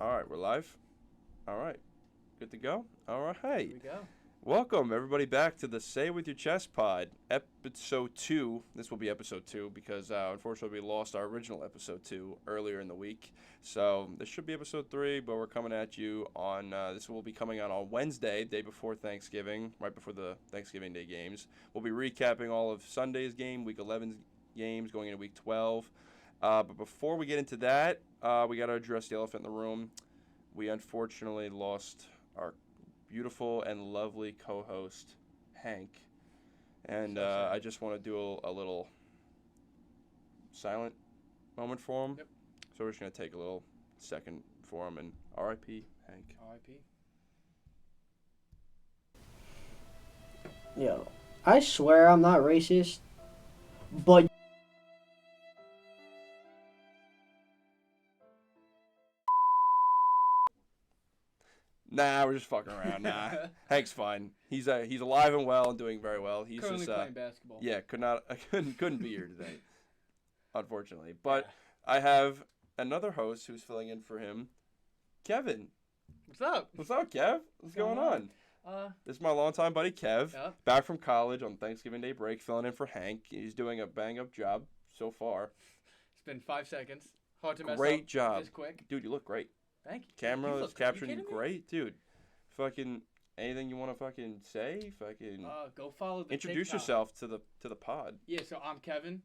All right, we're live. All right, good to go. All right, Here hey, we go. welcome everybody back to the Say With Your Chest Pod, episode 2. This will be episode 2 because unfortunately we lost our original episode 2 earlier in the week. So this should be episode 3, but we're coming at you on, this will be coming out on Wednesday, day before Thanksgiving, right before the Thanksgiving Day games. We'll be recapping all of Sunday's game, week 11's games, going into week 12. But before we get into that, we got to address the elephant in the room. We unfortunately lost our beautiful and lovely co-host, Hank. And So sad. I just want to do a little silent moment for him. Yep. So we're just going to take a little second for him and R.I.P. Hank. R.I.P. Yo, I swear I'm not racist, but Nah, we're just fucking around. Nah, Hank's fine. He's alive and well and doing very well. He's Currently just playing basketball. yeah, couldn't be here today, unfortunately. But Yeah. I have another host who's filling in for him, Kevin. What's up? What's up, Kev? What's going on? This is my longtime buddy Kev, Yeah. back from college on Thanksgiving Day break, filling in for Hank. He's doing a bang-up job so far. It's been 5 seconds. Hard to mess up. Great job. Just quick. Dude, you look great. Thank you. Camera You is look great. capturing you kidding me? great, dude. Fucking anything you want to fucking say? Fucking Go follow the introduce TikTok. yourself to the pod. Yeah, so I'm Kevin.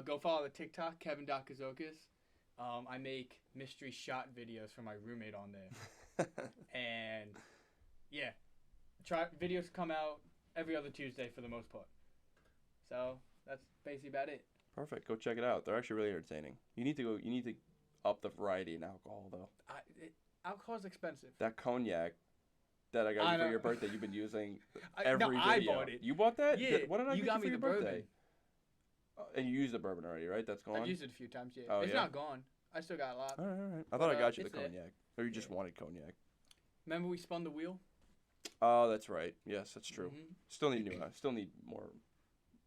Go follow the TikTok, Kevin.Kazokis. I make mystery shot videos for my roommate on there. And yeah, videos come out every other Tuesday for the most part. So that's basically about it. Perfect. Go check it out. They're actually really entertaining. You need to up the variety in alcohol though. Alcohol's expensive. That cognac that I got I you for know. your birthday, you've been using I every video. bought it. You bought that? Yeah, What did I you get got for me your the birthday? bourbon. And you used the bourbon already, right? That's gone. I've used it a few times. Yeah, Oh, it's yeah? not gone. I still got a lot. All right. I But, thought I got you the it's there. cognac, or you just Yeah. wanted cognac. Remember we spun the wheel? Oh, that's right. Yes, that's true. Mhm. Still need more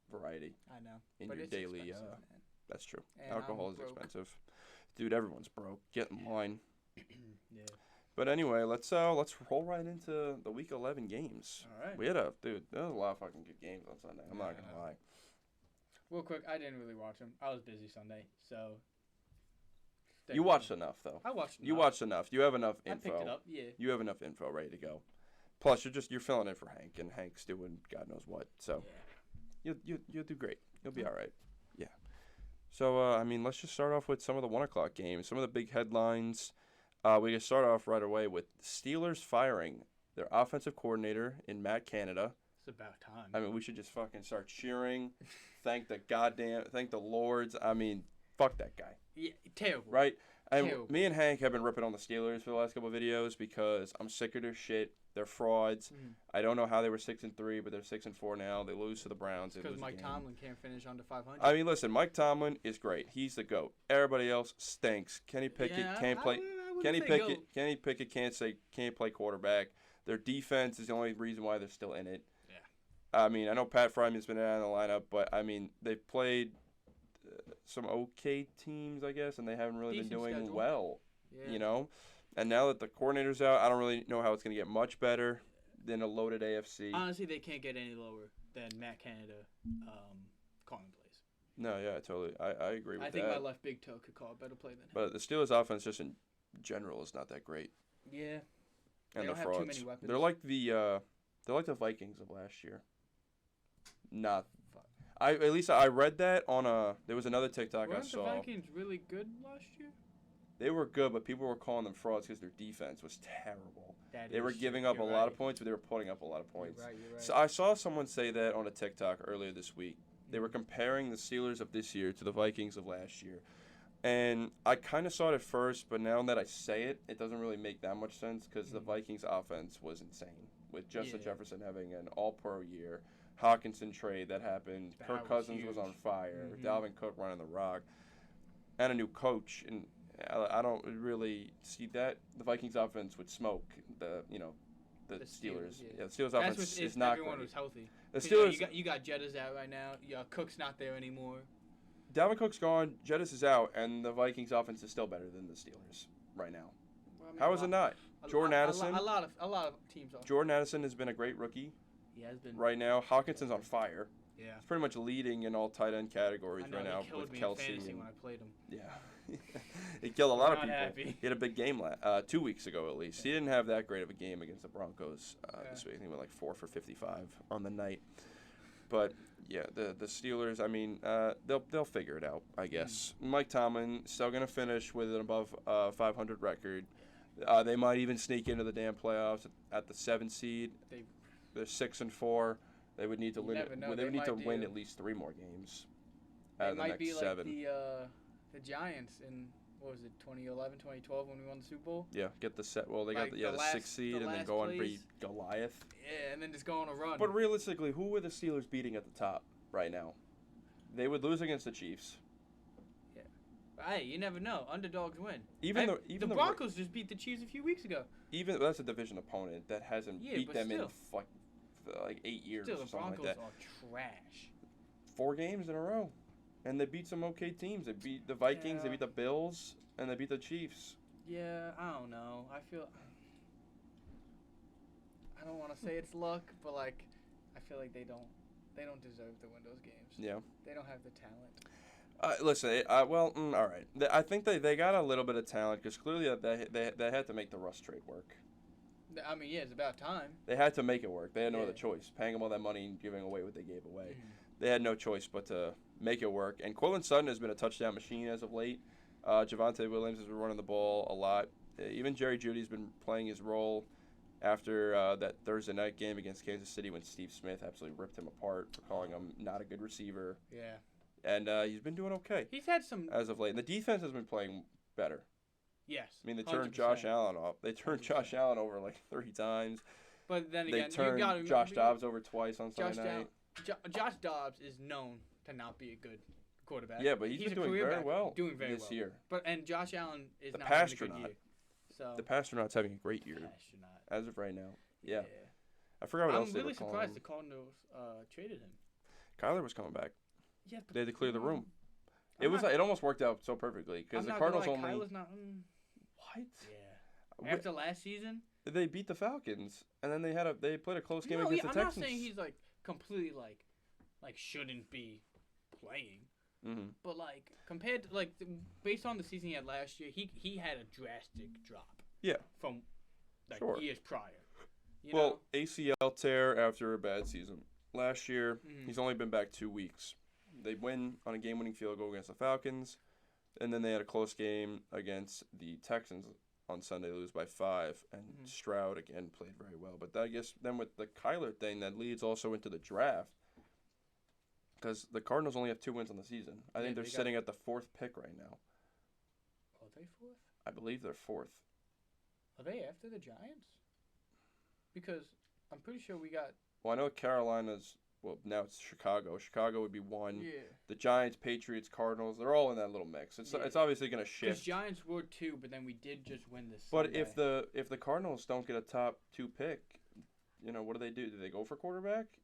variety I know. in But your it's daily. expensive, man. That's true. And I'm Alcohol is broke. expensive, dude. Everyone's broke. Get in line. Yeah. But anyway, let's roll right into the week 11 games. All right. We had there was a lot of fucking good games on Sunday. I'm not gonna lie. Real quick, I didn't really watch them. I was busy Sunday, so. You watched enough though. I watched. You enough. watched enough. You have enough I info. picked it up. Yeah. You have enough info ready to go. Plus, you're filling in for Hank, and Hank's doing God knows what. So you'll do great. You'll be all right. Yeah. So I mean, let's just start off with some of the 1 o'clock games. Some of the big headlines. We can start off right away with Steelers firing their offensive coordinator in Matt Canada. It's about time. I mean, we should just fucking start cheering. Thank the Lords. I mean, fuck that guy. Yeah, terrible. Right? Terrible. Me and Hank have been ripping on the Steelers for the last couple of videos because I'm sick of their shit. They're frauds. Mhm. I don't know how they were 6-3, but they're 6-4 now. They lose to the Browns. They Because lose Mike again. Tomlin can't finish under 500. I mean, listen, Mike Tomlin is great. He's the GOAT. Everybody else stinks. Kenny Pickett Yeah, can't I play. wouldn't Kenny say Pickett. goat. Kenny Pickett can't play quarterback. Their defense is the only reason why they're still in it. Yeah. I mean, I know Pat Fryman's been out of the lineup, but I mean, they've played some okay teams, I guess, and they haven't really Decent been doing schedule. well. Yeah. You know, and now that the coordinator's out, I don't really know how it's going to get much better than a loaded AFC. Honestly, they can't get any lower than Matt Canada calling plays. No, yeah, totally. I agree with I think that. my left big toe could call a better play than him. But the Steelers' offense, just in general, is not that great. Yeah. They And don't the have too frauds. many weapons. They're like the Vikings of last year. Not. At least I read that on there was another TikTok I Weren't the saw. Vikings really good last year? They were good, but people were calling them frauds because their defense was terrible. They were giving up a You're lot of right. points, but they were putting up a lot of points. You're right. So I saw someone say that on a TikTok earlier this week. They were comparing the Steelers of this year to the Vikings of last year. And I kind of saw it at first, but now that I say it, it doesn't really make that much sense because the Vikings offense was insane. With Justin Yeah. Jefferson having an all-pro year, Hawkinson trade that happened, That Kirk was Cousins was huge. on fire, Mhm. Dalvin Cook running the rock, and a new coach. And I don't really see that. The Vikings offense would smoke the The Steelers. Steelers, yeah. Yeah, the Steelers That's offense what is if not everyone great. was healthy. The 'Cause, Steelers, you got Jettas out right now. Cook's not there anymore. Dalvin Cook's gone, Jettis is out, and the Vikings offense is still better than the Steelers right now. Well, mean, How is it not? Jordan Addison. A lot of teams are. Jordan Addison has been a great rookie He has been. right now. Hawkinson's on fire. Yeah. He's pretty much leading in all tight end categories I know, right now he killed with me Kelsey. in fantasy and- when I played him. Yeah. He killed a lot of Not people. happy. He had a big game 2 weeks ago at least. He didn't have that great of a game against the Broncos this week. I think he went like 4 for 55 on the night. But yeah, the Steelers. I mean, they'll figure it out, I guess. Mike Tomlin still gonna finish with an above 500 record. They might even sneak into the damn playoffs at the 7 seed. They're 6-4. They would need to You win. never know. They would need to might win do- at least 3 more games. It Out of the might next be like 7. the Giants in what was it 2011, 2012 when we won the Super Bowl. Yeah, get the set. Well, they Like got the the last- 6th seed the and then last go and place. beat Goliath. Yeah, and then just go on a run. But realistically, who were the Steelers beating at the top right now? They would lose against the Chiefs. Hey, you never know. Underdogs win. Even Hey, the Broncos just beat the Chiefs a few weeks ago. even that's a division opponent that hasn't Yeah, beat but them in still. like 8 years Still, or the something Broncos like that. are trash. 4 games in a row, and they beat some okay teams. They beat the Vikings, they Yeah. beat the Bills, and they beat the Chiefs. Yeah, I don't know. I don't want to say it's luck, but like, I feel like they don't deserve to win those games. Yeah. They don't have the talent. Listen, all right. I think they got a little bit of talent because clearly they had to make the Russ trade work. I mean, yeah, it's about time. They had to make it work. They had no Yeah. other choice. Paying them all that money and giving away what they gave away. Mhm. They had no choice but to make it work. And Cortland Sutton has been a touchdown machine as of late. Javonte Williams has been running the ball a lot. Even Jerry Jeudy's been playing his role after that Thursday night game against Kansas City when Steve Smith absolutely ripped him apart for calling him not a good receiver. Yeah. And he's been doing okay He's had some. as of late. And the defense has been playing better. Yes. I mean, they turned 100%. Josh Allen off. They turned 100%. Josh Allen over like 30 times. But then They again, you turned got Josh Dobbs over twice on Josh, Sunday night. Josh Dobbs is known to not be a good quarterback. Yeah, but he's been a doing career very back, well doing very this well. year. And Josh Allen is The not having a good Pastronaut. year. So The Pasternauts having a great year Astronaut. as of right now. Yeah. I forgot what else I'm they really were calling surprised him. the Cardinals traded him. Kyler was coming back. Yeah, but They had to clear the room. I'm It was not- it almost worked out so perfectly because I'm the not Cardinals gonna lie, only Kyler's not. what Yeah. After last season. they beat the Falcons and then they played a close game No, against I'm the Texans. not saying he's like completely like shouldn't be playing. Mm-hmm. But like compared to based on the season he had last year, he had a drastic drop. Yeah. From like Sure. years prior. You Well, know? ACL tear after a bad season. Last year, Mhm. he's only been back 2 weeks. They win on a game-winning field goal against the Falcons, and then they had a close game against the Texans on Sunday, lose by 5, and Mhm. Stroud again played very well. But I guess then with the Kyler thing, that leads also into the draft, because the Cardinals only have 2 wins on the season. I Yeah, think they're they got- sitting at the 4th pick right now. Are they fourth? I believe they're 4th. Are they after the Giants? Because I'm pretty sure we got Well, I know Carolina's. Well, now it's Chicago. Chicago would be 1. yeah. The Giants, Patriots, Cardinals, they're all in that little mix. It's Yeah. it's obviously going to Because shift. Giants were 2, but then we did just win this. But if the Cardinals don't get a top 2 pick, what do? Do they go for quarterback?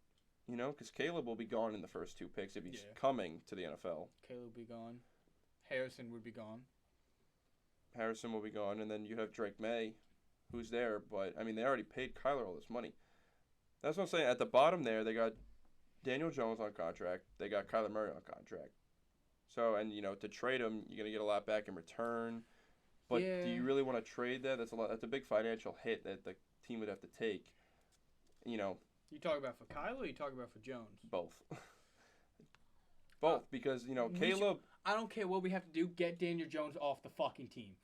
Because Caleb will be gone in the first 2 picks if he's Yeah. coming to the NFL. Caleb would be gone, Harrison would be gone. Harrison will be gone, and then you have Drake May, who's there. But I mean, they already paid Kyler all this money. That's what I'm saying. At the bottom there, they got Daniel Jones on contract. They got Kyler Murray on contract. So, and to trade him, you're gonna get a lot back in return. But do Yeah. you really want to trade that? That's a lot. That's a big financial hit that the team would have to take. You talk about for Kyle or you talk about for Jones? Both. Both, because we should- Caleb. I don't care what we have to do. Get Daniel Jones off the fucking team.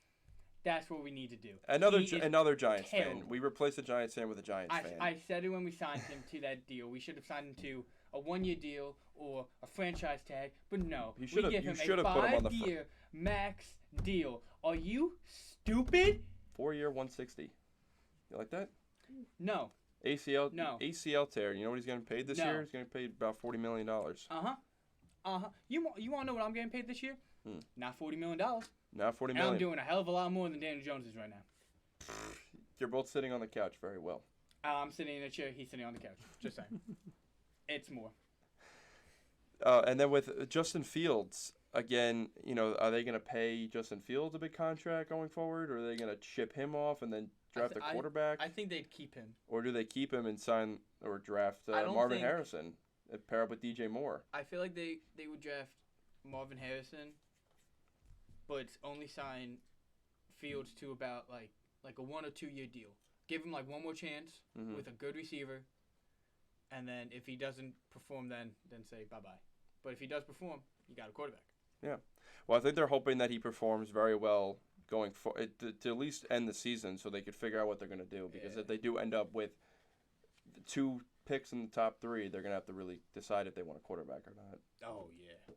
That's what we need to do. Another He is another Giants terrible. fan. We replaced the Giants fan with a Giants fan. I said it when we signed him to that deal. We should have signed him to a 1-year deal or a franchise tag, but no. You should we have- give you him should a have put him on the 5-year max deal. Are you stupid? 4-year, 160. You like that? No. ACL. No. ACL tear. You know what he's getting paid this No. year? He's getting paid about $40 million. You want to know what I'm getting paid this year? Not $40 million. Now $40 And million. I'm doing a hell of a lot more than Daniel Jones is right now. You're both sitting on the couch very well. I'm sitting in a chair. He's sitting on the couch. Just saying. It's more. And then with Justin Fields, again, are they going to pay Justin Fields a big contract going forward, or are they going to ship him off and then draft a quarterback? I think they'd keep him. Or do they keep him and sign or draft I don't Marvin think- Harrison and pair up with DJ Moore? I feel like they would draft Marvin Harrison, but only sign Fields to about like a 1 or 2 year deal. Give him like one more chance Mhm. with a good receiver, and then if he doesn't perform, then say bye bye. But if he does perform, you got a quarterback. Well, I think they're hoping that he performs very well going to at least end the season, so they could figure out what they're going to do. Because Yeah. if they do end up with 2 picks in the top 3, they're going to have to really decide if they want a quarterback or not. Oh yeah.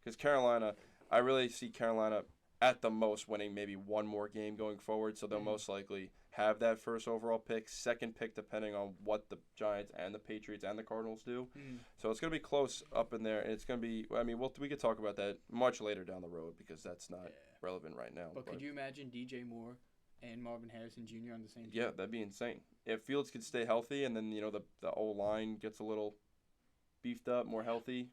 Because Carolina, I really see Carolina at the most winning maybe one more game going forward, so they'll Mhm. most likely have that first overall pick, second pick depending on what the Giants and the Patriots and the Cardinals do. So it's going to be close up in there, and it's going to be, I mean, we could talk about that much later down the road because that's not Yeah. relevant right now. But could you imagine DJ Moore and Marvin Harrison Jr. on the same team? Yeah, that'd be insane. If Fields could stay healthy and then, the O-line gets a little beefed up, more healthy,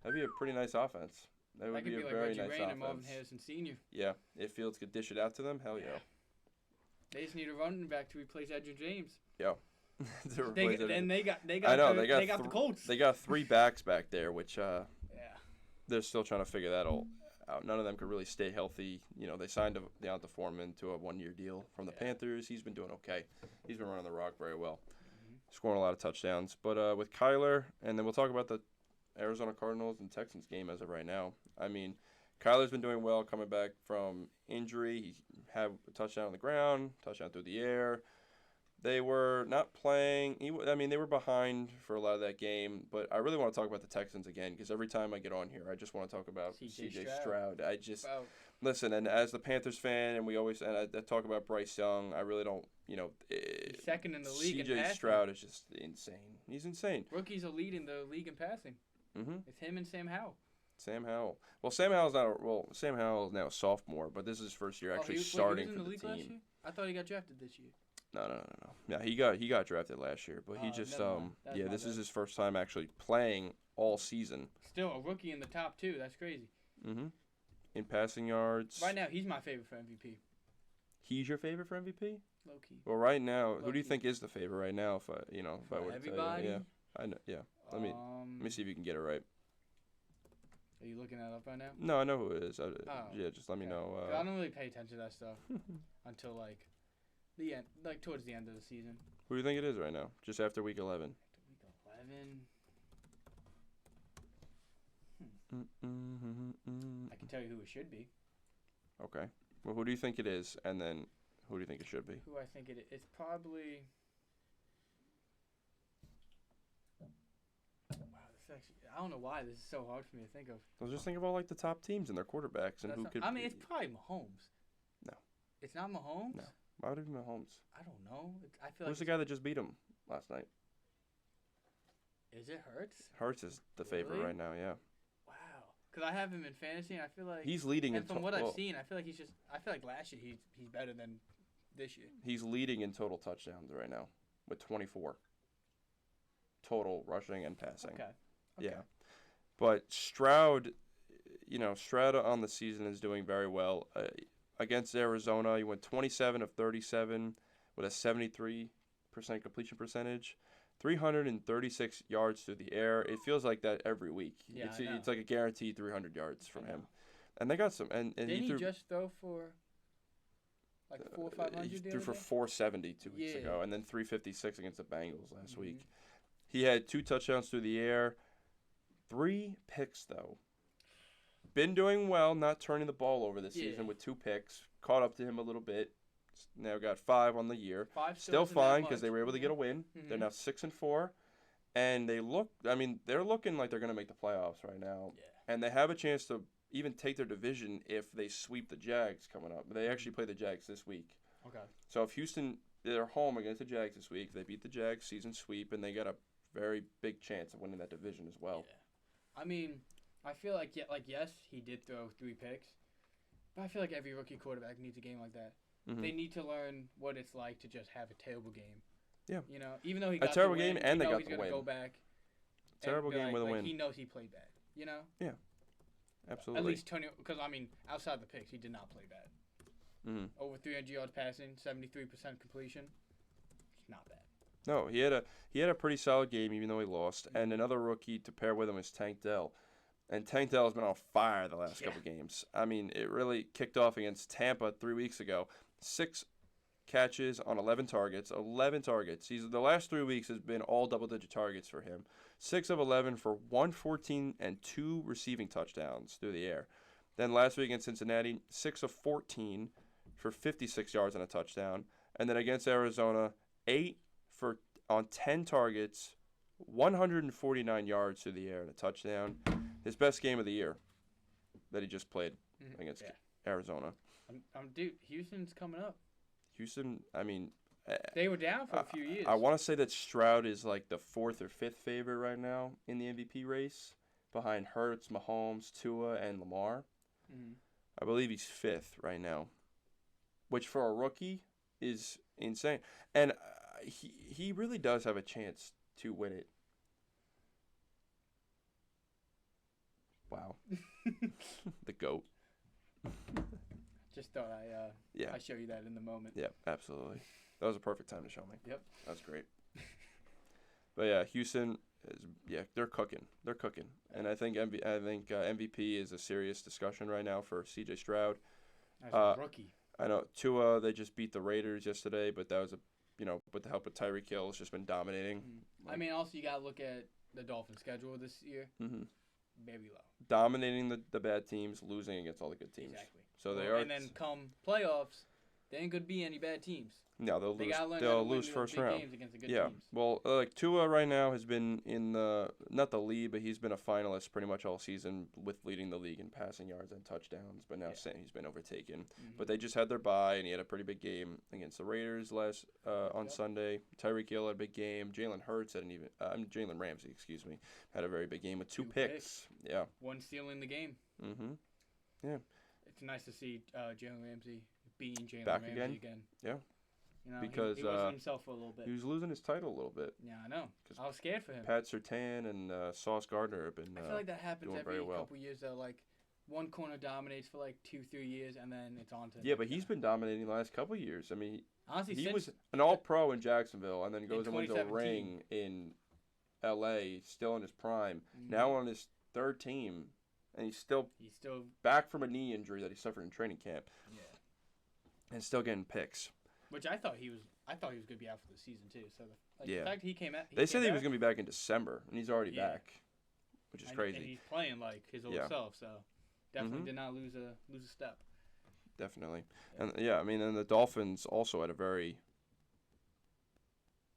that'd be a pretty nice offense. That would That could be be a like very Reggie nice Wayne and Marvin offense. Harrison Sr. Yeah, if Fields could dish it out to them, hell yeah. They just need a running back to replace Edgerrin James. To They replace it. and they got I know, the, they got the Colts. They got 3 backs back there, which yeah. they're still trying to figure that all out. None of them could really stay healthy. They signed Deonta Foreman to a 1-year deal from the Yeah. Panthers. He's been doing okay. He's been running the rock very well, Mm-hmm. scoring a lot of touchdowns. But with Kyler, and then we'll talk about the Arizona Cardinals and Texans game as of right now. I mean, Kyler's been doing well coming back from injury. He had a touchdown on the ground, touchdown through the air. They were not playing. They were behind for a lot of that game. But I really want to talk about the Texans again because every time I get on here, I just want to talk about C.J. Stroud. Wow. Listen, and as the Panthers fan, and I talk about Bryce Young. I really don't. He's second in the league in C.J. passing. Stroud is just insane. He's insane. Rookies are leading the league in passing. Mm-hmm. It's him and Sam Howell. Sam Howell. Well, Sam Howell is now a sophomore, but this is his first year actually starting he was in for the the league team. last year? I thought he got drafted this year. No. Yeah, he got drafted last year, but he just never mind. That's my this is bad. his first time actually playing all season. Still a rookie in the top 2. That's crazy. Mm-hmm. In passing yards. Right now, he's my favorite for MVP. He's your favorite for MVP? Low key. Well, right now, who do you Low-key. think is the favorite right now? If I were to tell you, Everybody. yeah, I know, yeah. Let me see if you can get it right. Are you looking that up right now? No, I know who it is. Yeah, just let me Okay. know. 'Cause I don't really pay attention to that stuff until the end, towards the end of the season. Who do you think it is right now? Just after week 11. Week 11. I can tell you who it should be. Okay. Well, who do you think it is, and then who do you think it should be? Who I think it is. It's probably. Wow, this is actually. I don't know why this is so hard for me to think of. Well, just think of all the top teams and their quarterbacks and That's who not- could. I mean, it's probably Mahomes. No. It's not Mahomes. No. Why would it be Mahomes? I don't know. I feel Who's the like. guy that just beat him last night? Is it Hurts? Hurts is the favorite Really? right now. Yeah, Wow. Because I have him in fantasy, and I feel like. he's leading in And from what I've seen, I feel like he's just. I feel like last year he's better than this year. He's leading in total touchdowns right now with 24 total rushing and passing. Okay. Yeah, but Stroud, Stroud on the season is doing very well. Against Arizona, he went 27 of 37 with a 73% completion percentage, 336 yards through the air. It feels like that every week. Yeah, I know. It's like a guaranteed 300 yards from I him. know. And they got some. And Didn't he he threw, just throw for like 400 or 500? he the threw other for day? 470 2 weeks Yeah. ago, and then 356 against the Bengals last Mhm. week. He had 2 touchdowns through the air, 3 picks though. Been doing well, not turning the ball over this season Yeah. with 2 picks. Caught up to him a little bit. Now got 5 on the year. 5 Still isn't that fine because much. they were able to get a win. They're Mhm. now 6-4, and they're looking like they're gonna make the playoffs right now. Yeah. And they have a chance to even take their division if they sweep the Jags coming up. They actually play the Jags this week. Okay. So if Houston, they're home against the Jags this week, they beat the Jags season sweep, and they got a very big chance of winning that division as well. Yeah. I mean, I feel like yes, he did throw 3 picks, but I feel like every rookie quarterback needs a game like that. Mhm. They need to learn what it's like to just have a terrible game. Yeah. Even though he got terrible the win, game and you they know got he's the gonna win. go back. Terrible and be game with a like, win. He knows he played bad. Absolutely. At least Tony, because I mean, outside the picks, he did not play bad. Hmm. Over 300 yards passing, 73% completion. It's not bad. No, he had a pretty solid game, even though he lost. And another rookie to pair with him is Tank Dell. And Tank Dell has been on fire the last couple games. I mean, it really kicked off against Tampa 3 weeks ago. 6 catches on 11 targets. 11 targets. The last 3 weeks has been all double-digit targets for him. 6 of 11 for 114 and 2 receiving touchdowns through the air. Then last week against Cincinnati, 6 of 14 for 56 yards and a touchdown. And then against Arizona, 8 on 10 targets, 149 yards through the air and a touchdown. His best game of the year that he just played against Arizona. Dude, Houston's coming up. Houston, I mean, they were down for a few years. I want to say that Stroud is like the 4th or 5th favorite right now in the MVP race, behind Hurts, Mahomes, Tua, and Lamar. Mhm. I believe he's 5th right now, which for a rookie is insane. And he really does have a chance to win it. Wow. The GOAT. Just thought I show you that in the moment. Yeah, absolutely. That was a perfect time to show me. Yep. That's great. But yeah, Houston they're cooking. They're cooking. And I think MVP is a serious discussion right now for CJ Stroud. As a rookie. I know Tua, they just beat the Raiders yesterday, but that was with the help of Tyreek Hill, it's just been dominating. I mean, also you gotta look at the Dolphins' schedule this year. Mm-hmm. Very low. Dominating the bad teams, losing against all the good teams. Exactly. So they are. And then come playoffs, there ain't gonna be any bad teams. No, they'll They lose. gotta learn They'll how to lose win first big round. games against the good Yeah. teams. Well, like Tua right now has been in not the lead, but he's been a finalist pretty much all season with leading the league in passing yards and touchdowns. But now he's been overtaken. Mhm. But they just had their bye, and he had a pretty big game against the Raiders on Sunday. Tyreek Hill had a big game. Jalen Ramsey, had a very big game with 2 picks. Yeah. One stealing the game. Mm-hmm. Yeah. It's nice to see Jalen Ramsey being Jalen Back Ramsey again. Yeah. You know, Because, he wasn't himself for a little bit. He was losing his title a little bit. Yeah, I know. I was scared for him. Pat Surtain and Sauce Gardner have been I feel like that happens doing every very well. couple years though. Like one corner dominates for like 2-3 years, and then it's on to. Yeah, but he's been dominating the last couple of years. I mean, honestly, he since was an All-Pro in Jacksonville, and then goes and wins a 2017. ring in L.A. Still in his prime. Mhm. Now on his 3rd team, and he's still back from a knee injury that he suffered in training camp, and still getting picks. Which I thought he was gonna be out for the season too. So the fact he came out. They said he was gonna be back in December, and he's already back, which is crazy. And he's playing like his old self, so definitely did not lose a step. Definitely. And I mean, and the Dolphins also had a very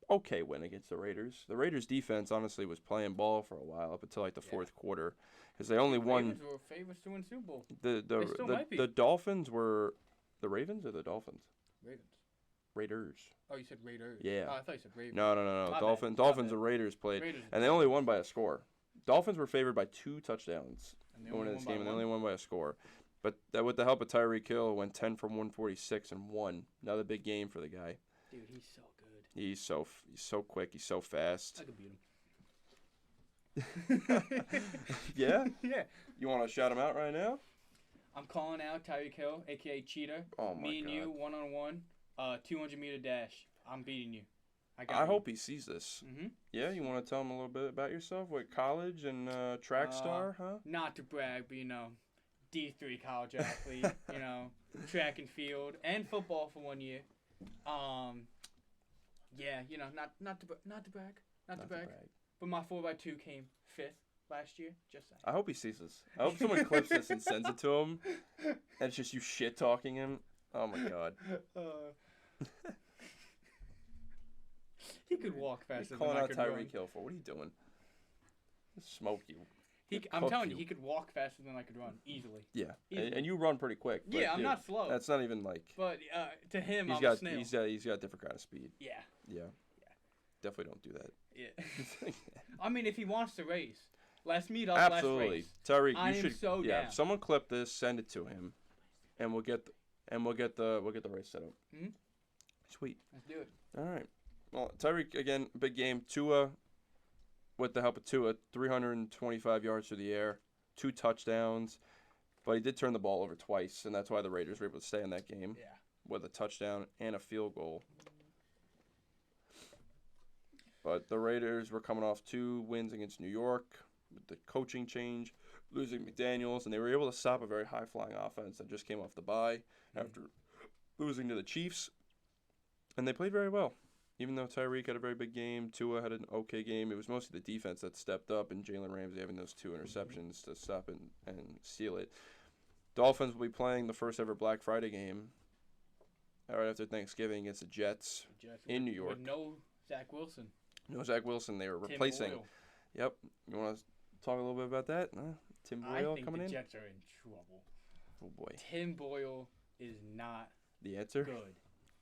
okay win against the Raiders. The Raiders defense honestly was playing ball for a while up until like the 4th quarter, because they only won. Ravens were favorites to win Super Bowl. The still might be. the Dolphins were the Ravens or the Dolphins? Ravens. Raiders. Oh, you said Raiders. Yeah. Oh, I thought you said Ravens. No. My Dolphins bad. and Raiders played, Raiders. and they only won by a score. Dolphins were favored by 2 touchdowns And they going only into this won game, by and they one? only won by a score. But with the help of Tyreek Hill, went 10 from 146 and won. Another big game for the guy. Dude, he's so good. He's so quick. He's so fast. I could beat him. Yeah? Yeah. You want to shout him out right now? I'm calling out Tyreek Hill, aka Cheetah. Oh my Me and God. you, 1-on-1, 200-meter dash. I'm beating you. I hope he sees this. Mm-hmm. Yeah, you want to tell him a little bit about yourself? What, college and track star, huh? Not to brag, but D3 college athlete. Track and field and football for 1 year. Yeah, not to brag. Not to brag. But my 4x2 came 5th last year. Just saying. I hope he sees this. I hope someone clips this and sends it to him. And it's just you shit talking him. Oh my God. He could walk faster You're than calling I out could run. Tyreek Hill for. What are you doing? He'll smoke you. I'm cook telling you. you, he could walk faster than I could run easily. Yeah, Easily. and you run pretty quick. But Yeah, I'm dude, not slow. That's not even like. But to him, He's I'm got a snail. he's got a different kind of speed. Yeah. Yeah. Definitely don't do that. Yeah. I mean, if he wants to race, let's meet up. Let's Absolutely, race. Tyreek. I You am should. so yeah. down. If someone clip this, send it to him, and we'll get the race set up. Mhm. Sweet. Let's do it. All right. Well, Tyreek again, big game. Tua, with the help of Tua, 325 yards through the air, 2 touchdowns. But he did turn the ball over twice, and that's why the Raiders were able to stay in that game Yeah. with a touchdown and a field goal. But the Raiders were coming off 2 wins against New York with the coaching change, losing McDaniels, and they were able to stop a very high-flying offense that just came off the bye after losing to the Chiefs. And they played very well. Even though Tyreek had a very big game, Tua had an okay game, it was mostly the defense that stepped up, and Jalen Ramsey having those 2 interceptions to stop and seal it. Dolphins will be playing the first ever Black Friday game right after Thanksgiving against the Jets Jets in with- New York. With no Zach Wilson. No Zach Wilson, they were Tim replacing. Boyle. Yep. You want to talk a little bit about that? Tim I Boyle think coming the in? Jets are in trouble. Oh, boy. Tim Boyle is not The answer? good.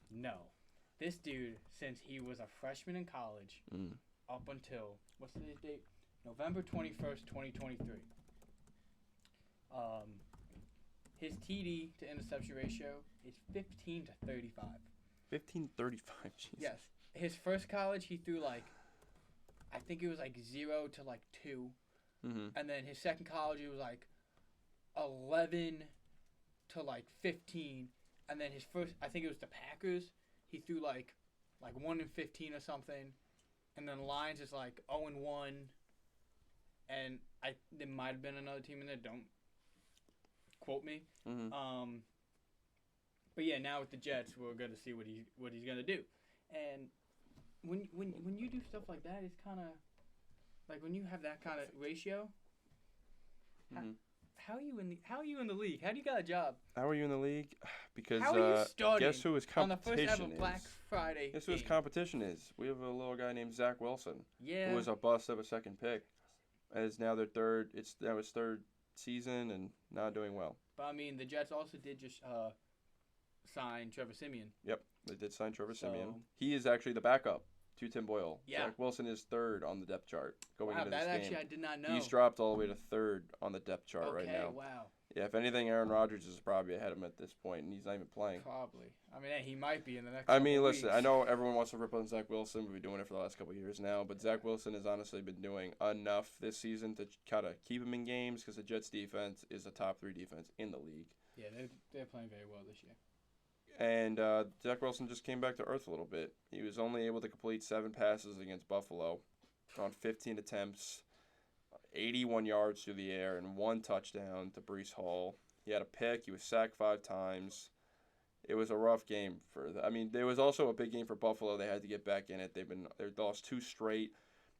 No. This dude, since he was a freshman in college, Mm. up until, what's today's date? November 21st, 2023. His TD to interception ratio is 15 to 35. 15-35. Jeez. Yes. His first college, he threw I think it was 0 to 2. Mm-hmm. And then his second college, it was 11 to 15. And then his first, I think it was the Packers, he threw 1 and 15 or something. And then Lions is 0 and 1. And there might have been another team in there. Don't quote me. Mm-hmm. But yeah, now with the Jets, we're gonna see what he's gonna do. And when you do stuff like that, it's kind of when you have that kind of ratio. Mhm. How are you in the league? How do you got a job? How are you in the league? Because How are you starting guess who his on the first competition ever Black is? Friday? Guess who his game? competition is? We have a little guy named Zach Wilson, Yeah. who was a bust of a second pick. And it's now their third. It's now his third season and not doing well. But I mean, the Jets also did just sign Trevor Siemian. Yep, they did sign Trevor Siemian. So- He is actually the backup to Tim Boyle. Yeah. Zach Wilson is third on the depth chart going Wow, into that this actually game. I did not know. He's dropped all the way to third on the depth chart okay, right now. wow. Yeah, if anything, Aaron Rodgers is probably ahead of him at this point, and he's not even playing. Probably. I mean, hey, he might be in the next. I mean, couple listen, weeks. I know everyone wants to rip on Zach Wilson. We've been doing it for the last couple of years now, but Zach Wilson has honestly been doing enough this season to kind of keep him in games because the Jets' defense is a top 3 defense in the league. Yeah, they're playing very well this year. And Zach Wilson just came back to earth a little bit. He was only able to complete 7 passes against Buffalo on 15 attempts, 81 yards through the air, and 1 touchdown to Breece Hall. He had a pick. He was sacked 5 times. It was a rough game I mean, there was also a big game for Buffalo. They had to get back in it. They lost 2 straight.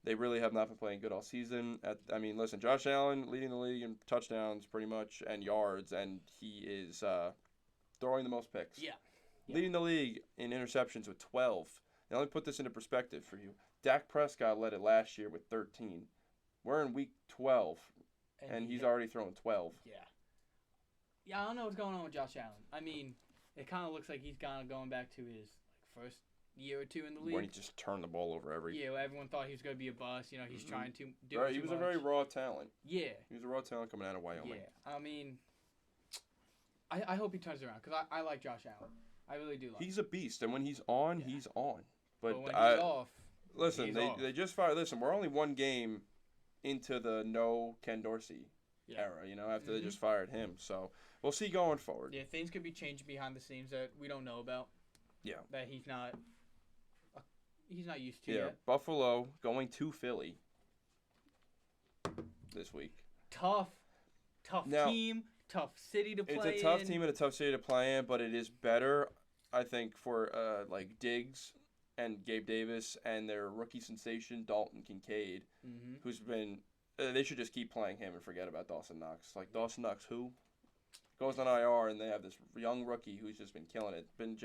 They really have not been playing good all season. I mean, listen, Josh Allen leading the league in touchdowns pretty much and yards, and he is throwing the most picks. Yeah. Leading the league in interceptions with 12. Now, let me put this into perspective for you. Dak Prescott led it last year with 13. We're in week 12, and he's already thrown 12. Yeah. Yeah, I don't know what's going on with Josh Allen. I mean, it kind of looks like he's kind of going back to his first year or 2 in the league. When he just turned the ball over every. Yeah, well, everyone thought he was going to be a bust. You know, he's trying to do Right, too he was much. a very raw talent. Yeah. He was a raw talent coming out of Wyoming. Yeah. I mean, I hope he turns around because I like Josh Allen. I really do like him. He's a beast, and when he's on, Yeah. he's on. But When I, he's off, listen, he's they off. they just fired. Listen, we're only 1 game into the no Ken Dorsey Yeah. era. You know, after they Mhm. just fired him, so we'll see going forward. Yeah, things could be changing behind the scenes that we don't know about. Yeah. That he's not used to Yeah, yet. Buffalo going to Philly this week. Tough Now, team, tough city to play It's a tough in. team and a tough city to play in, but it is better, I think, for like Diggs and Gabe Davis and their rookie sensation Dalton Kincaid, Mm-hmm. who's been. They should just keep playing him and forget about Dawson Knox. Like Dawson Knox, who goes on IR, and they have this young rookie who's just been killing it. Been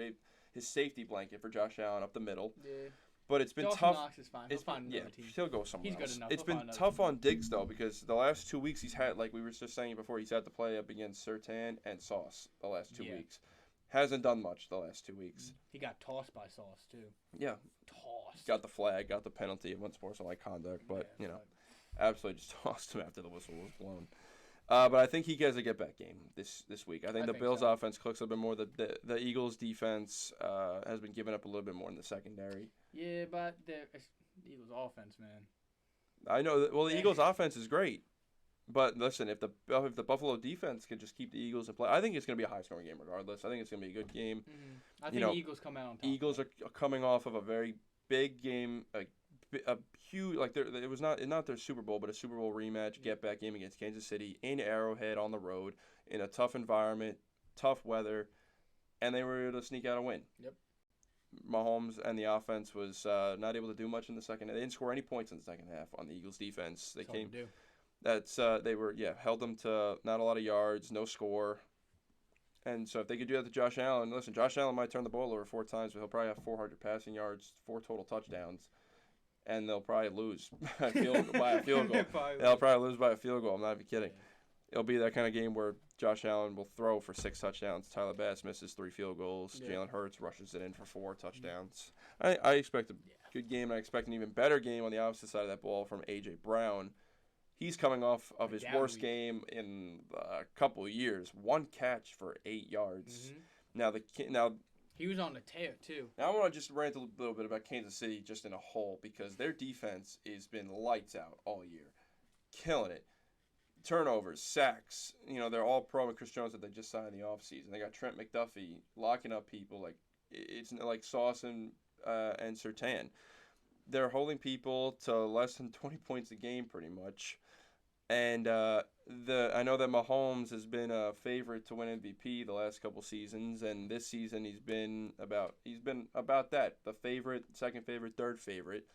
his safety blanket for Josh Allen up the middle, Yeah. but it's been Dawson tough. Knox is fine. He'll It's find yeah, another team. he'll go somewhere He's good else. enough. It's He'll been find another tough team. on Diggs though because the last 2 weeks he's had, like we were just saying before, he's had to play up against Surtain and Sauce the last 2 Yeah. weeks. Hasn't done much the last 2 weeks. He got tossed by Sauce too. Yeah, Tossed. got the flag, got the penalty of unsportsmanlike conduct, but Yeah, you know, absolutely just tossed him after the whistle was blown. But I think he gets a get back game this week. I think I the think Bills' so. offense clicks a little bit more. The Eagles' defense has been giving up a little bit more in the secondary. Yeah, but the Eagles' offense, man. I know. Well, the Yeah. Eagles' offense is great. But listen, if the Buffalo defense can just keep the Eagles in play, I think it's going to be a high scoring game regardless. I think it's going to be a good game. I You think know, the Eagles come out on top. Eagles are coming off of a very big game, a huge it was not their Super Bowl, but a Super Bowl rematch, get back game against Kansas City in Arrowhead on the road in a tough environment, tough weather, and they were able to sneak out a win. Yep. Mahomes and the offense was not able to do much in the second. They didn't score any points in the second half on the Eagles defense. They That's all came. we do. They were held them to not a lot of yards, no score. And so if they could do that to Josh Allen, listen, Josh Allen might turn the ball over 4 times, but he'll probably have 400 passing yards, 4 total touchdowns, and they'll probably lose by a field goal. They'll probably lose by a field goal. I'm not even kidding. It'll be that kind of game where Josh Allen will throw for 6 touchdowns. Tyler Bass misses 3 field goals. Yeah. Jalen Hurts rushes it in for 4 touchdowns. I expect a good game. I expect an even better game on the opposite side of that ball from A.J. Brown. He's coming off of his worst game in a couple of years. 1 catch for 8 yards. Now he was on the tear too. Now I want to just rant a little bit about Kansas City just in a whole because their defense has been lights out all year, killing it. Turnovers, sacks. They're all pro with Chris Jones that they just signed in the offseason. They got Trent McDuffie locking up people like it's like Sauce and Surtain. They're holding people to less than 20 points a game pretty much. And I know that Mahomes has been a favorite to win MVP the last couple seasons, and this season he's been about that, the favorite, second favorite, third favorite.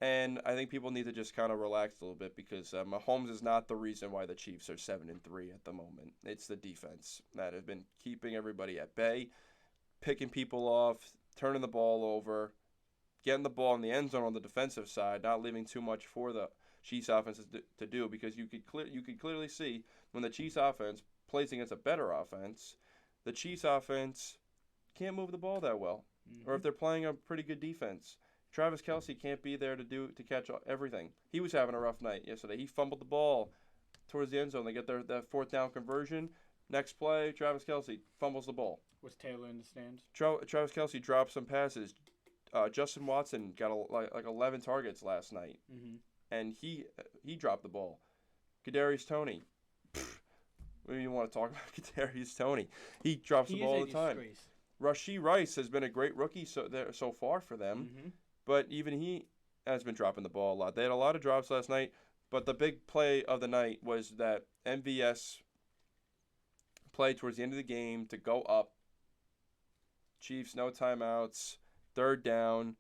And I think people need to just kind of relax a little bit because Mahomes is not the reason why the Chiefs are 7-3 at the moment. It's the defense that have been keeping everybody at bay, picking people off, turning the ball over, getting the ball in the end zone on the defensive side, not leaving too much for the Chiefs offense to do because you could clearly see when the Chiefs offense plays against a better offense, the Chiefs offense can't move the ball that well. Or if they're playing a pretty good defense, Travis Kelce can't be there to catch everything. He was having a rough night yesterday. He fumbled the ball towards the end zone. They get that 4th down conversion. Next play, Travis Kelce fumbles the ball. Was Taylor in the stands? Travis Kelce dropped some passes. Justin Watson got like 11 targets last night, and he dropped the ball. Kadarius Toney, we even want to talk about Kadarius Toney. He drops the ball all the time. Rashee Rice has been a great rookie so far for them, but even he has been dropping the ball a lot. They had a lot of drops last night, but the big play of the night was that MVS play towards the end of the game to go up. Chiefs, no timeouts. 3rd down,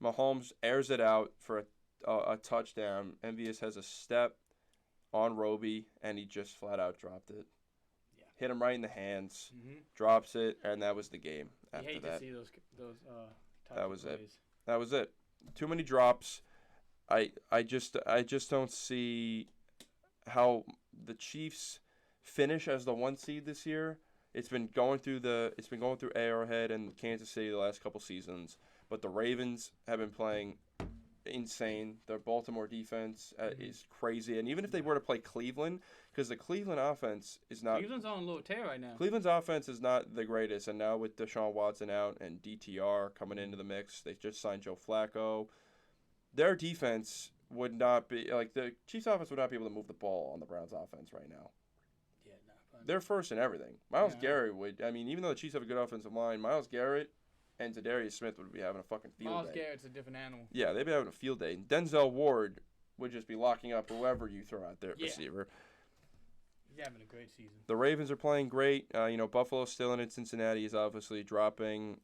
Mahomes airs it out for a touchdown. MVS has a step on Roby, and he just flat out dropped it. Yeah. Hit him right in the hands, drops it, and that was the game. After you hate that, to see those types that of was plays. it. That was it. Too many drops. I just don't see how the Chiefs finish as the 1 seed this year. It's been going through Arrowhead and Kansas City the last couple seasons, but the Ravens have been playing insane. Their Baltimore defense is crazy, and even if they were to play Cleveland, because the Cleveland offense is not. Cleveland's on a little tear right now. Cleveland's offense is not the greatest, and now with Deshaun Watson out and DTR coming into the mix, they just signed Joe Flacco. Their defense would not be the Chiefs' offense would not be able to move the ball on the Browns' offense right now. They're first in everything. Miles Garrett would. I mean, even though the Chiefs have a good offensive line, Miles Garrett and Zadarius Smith would be having a fucking field day. Miles Garrett's a different animal. Yeah, they'd be having a field day. Denzel Ward would just be locking up whoever you throw out there at receiver. He's having a great season. The Ravens are playing great. Buffalo's still in it. Cincinnati is obviously dropping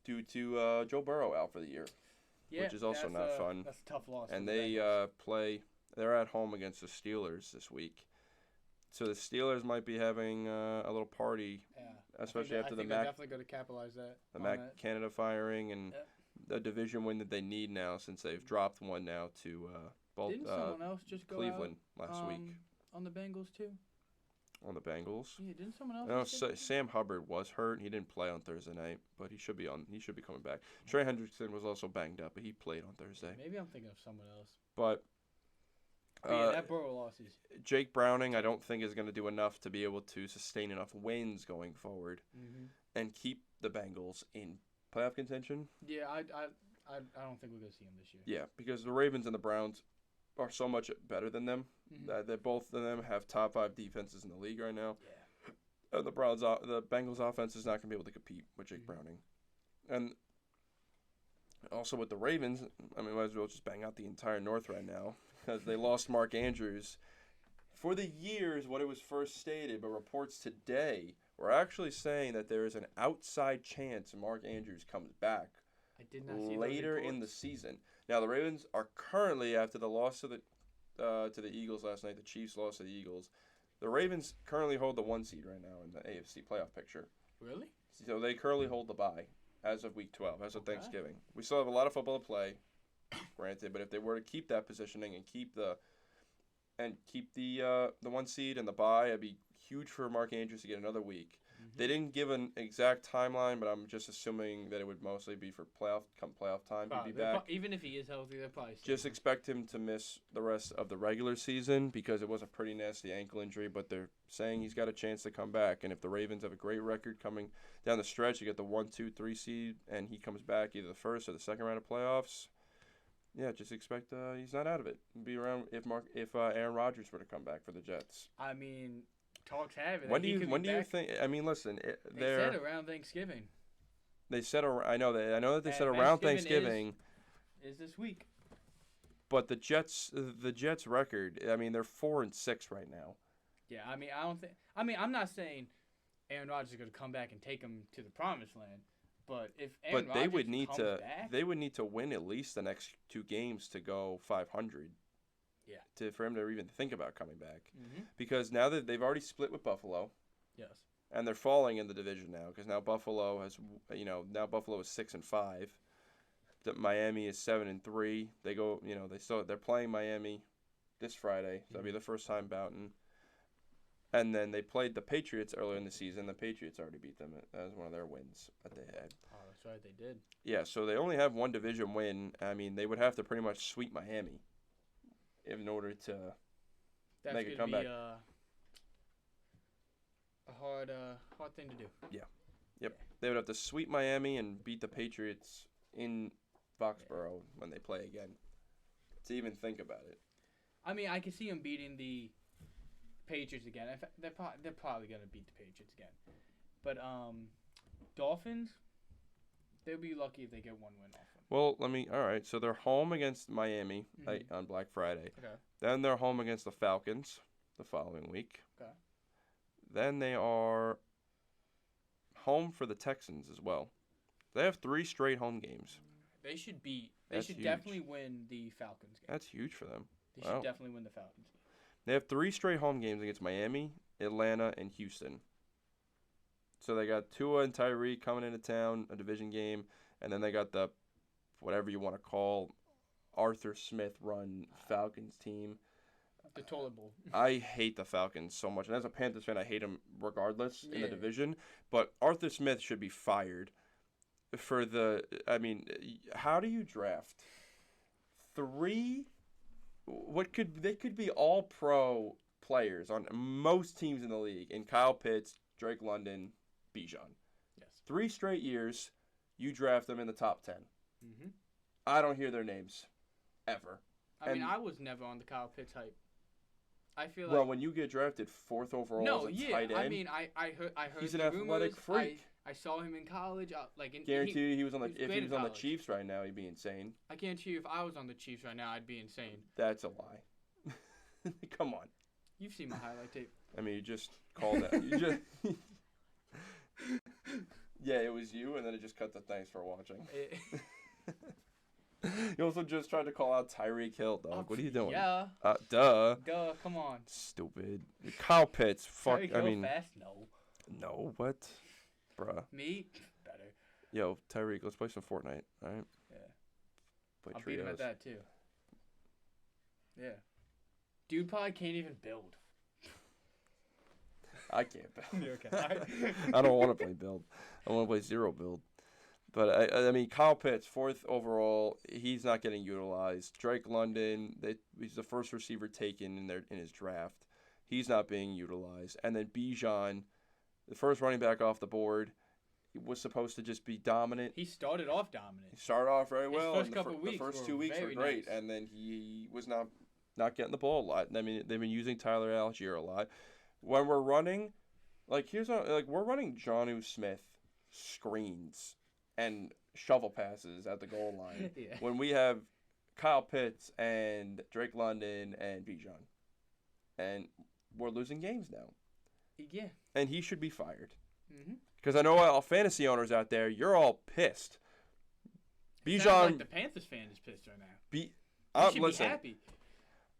due to Joe Burrow out for the year, which is also not fun. That's a tough loss. And they they're at home against the Steelers this week. So the Steelers might be having a little party, especially after the Mac. Definitely going to capitalize that. The Mac Canada firing and the division win that they need now, since they've dropped one now to Didn't someone else just go Cleveland out, last week on the Bengals too? On the Bengals. Yeah, didn't someone else? No, Sam Hubbard was hurt. He didn't play on Thursday night, but he should be coming back. Trey Hendrickson was also banged up, but he played on Thursday. Maybe I'm thinking of someone else. But that Burrow loss is. Jake Browning, I don't think is going to do enough to be able to sustain enough wins going forward and keep the Bengals in playoff contention. Yeah, I don't think we're going to see him this year. Yeah, because the Ravens and the Browns, are so much better than them. That both of them have top 5 defenses in the league right now. Yeah. The the Bengals offense is not going to be able to compete with Jake Browning, and also with the Ravens. I mean, might as well just bang out the entire North right now because they lost Mark Andrews. For the years, what it was first stated, but reports today were actually saying that there is an outside chance Mark Andrews comes back I did not see later those in the reports. season. Now the Ravens are currently, after the loss to the Eagles last night, the Chiefs lost to the Eagles. The Ravens currently hold the 1 seed right now in the AFC playoff picture. Really? So they currently hold the bye as of week 12, as of Okay. Thanksgiving. We still have a lot of football to play, granted, but if they were to keep that positioning and keep the 1 seed and the bye, it'd be huge for Mark Andrews to get another week. They didn't give an exact timeline, but I'm just assuming that it would mostly be for playoff time. Probably. He'd be back. Even if he is healthy, they're probably Just expect him to miss the rest of the regular season because it was a pretty nasty ankle injury, but they're saying he's got a chance to come back. And if the Ravens have a great record coming down the stretch, you get the 1, 2, 3 seed, and he comes back either the first or the second round of playoffs. Yeah, just expect he's not out of it. Be around if Aaron Rodgers were to come back for the Jets. I mean, talks have it. When that do he you could when be do you back. think? I mean, listen, They they're said around Thanksgiving they said I know that they said And around Thanksgiving Thanksgiving. is this week. But the Jets record, I mean, they're 4-6 right now. Yeah, I mean, I don't think. I mean, I'm not saying Aaron Rodgers is going to come back and take him to the promised land, but if Aaron But they Rodgers would need comes to back, they would need to win at least the next 2 games to go 500. Yeah. For him to even think about coming back, Mhm. because now that they've already split with Buffalo, Yes. and they're falling in the division now because now Buffalo has now Buffalo is 6-5. Miami is 7-3. They go they're playing Miami this Friday. So that'll be the first time bouting. And then they played the Patriots earlier in the season. The Patriots already beat them. That was one of their wins that they had. Oh, that's right, they did. Yeah, so they only have one division win. I mean, they would have to pretty much sweep Miami in order to That's make a gonna comeback. be a hard thing to do. They would have to sweep Miami and beat the Patriots in Foxborough when they play again. To even think about it. I mean, I can see them beating the Patriots again. In fact, they're probably gonna beat the Patriots again. But Dolphins, they'll be lucky if they get one win off them. Well, all right, so they're home against Miami Mhm. on Black Friday. Okay. Then they're home against the Falcons the following week. Okay. Then they are home for the Texans as well. They have 3 straight home games. They should beat. They That's should huge. definitely win the Falcons game. That's huge for them. They wow. should definitely win the Falcons game. They have 3 straight home games against Miami, Atlanta, and Houston. So they got Tua and Tyreek coming into town, a division game, and then they got the whatever you want to call Arthur Smith run Falcons team. The toilet bowl. I hate the Falcons so much, and as a Panthers fan, I hate them regardless in the Yeah. division. But Arthur Smith should be fired for the. I mean, how do you draft 3? They could be all pro players on most teams in the league, and Kyle Pitts, Drake London, Bijan. Yes. 3 straight years, you draft them in the top 10. Mm-hmm. I don't hear their names ever. I mean, And- I was never on the Kyle Pitts hype. I feel like Well, when you get drafted 4th overall no, as a yeah. tight end, I mean, I heard he's an the athletic rumors. freak. I saw him in college. Guarantee you he was on the he's if great he in was on the college. Chiefs right now, he'd be insane. I guarantee you, if I was on the Chiefs right now, I'd be insane. That's a lie. Come on. You've seen my highlight tape. I mean, you just called that. You just Yeah, it was you, and then it just cut the thanks for watching. You also just tried to call out Tyreek Hill, dog. What are you doing? Yeah. Duh. Duh. Come on. Stupid. Kyle Pitts. Fuck. Tyreek I Hill mean, fast? No. no. What? Bruh. Me? Better. Yo, Tyreek, let's play some Fortnite. All right. Yeah. Play I'll trios. beat him at that too. Yeah. Dude probably can't even build. I can't build. You're okay. I don't want to play build. I want to play zero build. But I mean, Kyle Pitts, 4th overall. He's not getting utilized. Drake London, he's the first receiver taken in his draft. He's not being utilized. And then Bijan, the first running back off the board, he was supposed to just be dominant. He started off dominant. He started off very well. first and couple the weeks first were 2 weeks were very great, nice. and then he was not not getting the ball a lot. I mean, they've been using Tyler Algier a lot. When we're running, we're running Jonnu Smith screens and shovel passes at the goal line. Yeah. When we have Kyle Pitts and Drake London and Bijan. And we're losing games now. Yeah. And he should be fired. Mm-hmm. Because I know all fantasy owners out there, you're all pissed. Sounds Bijan, like the Panthers fan is pissed right now. You should listen. be happy.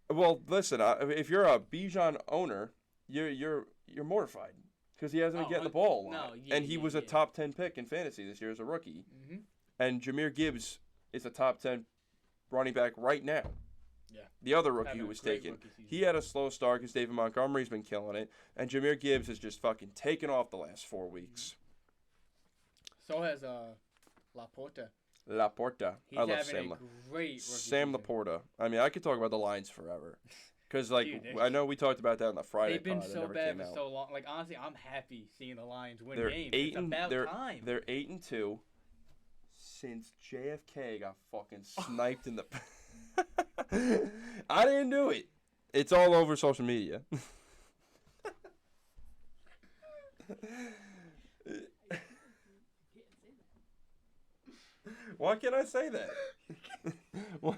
Well, listen. If you're a Bijan owner, you're mortified because he hasn't been getting the ball a lot. And he was a top 10 pick in fantasy this year as a rookie. Mm-hmm. And Jahmyr Gibbs is a top 10 running back right now. Yeah. The other rookie Having who a was great taken, rookie season. he had a slow start because David Montgomery's been killing it, and Jahmyr Gibbs has just fucking taken off the last 4 weeks. So has Laporta. Laporta. He's I love having Sam. a great rookie Sam season. Laporta. I mean, I could talk about the Lions forever. Because, Dude, I know we talked about that on the Friday They've been pod. It so never bad came for out. so long. Like, honestly, I'm happy seeing the Lions win They're games. 8 It's and about they're time. they're 8-2 since JFK got fucking sniped in the. I didn't do it. It's all over social media. Why can't I say that? What?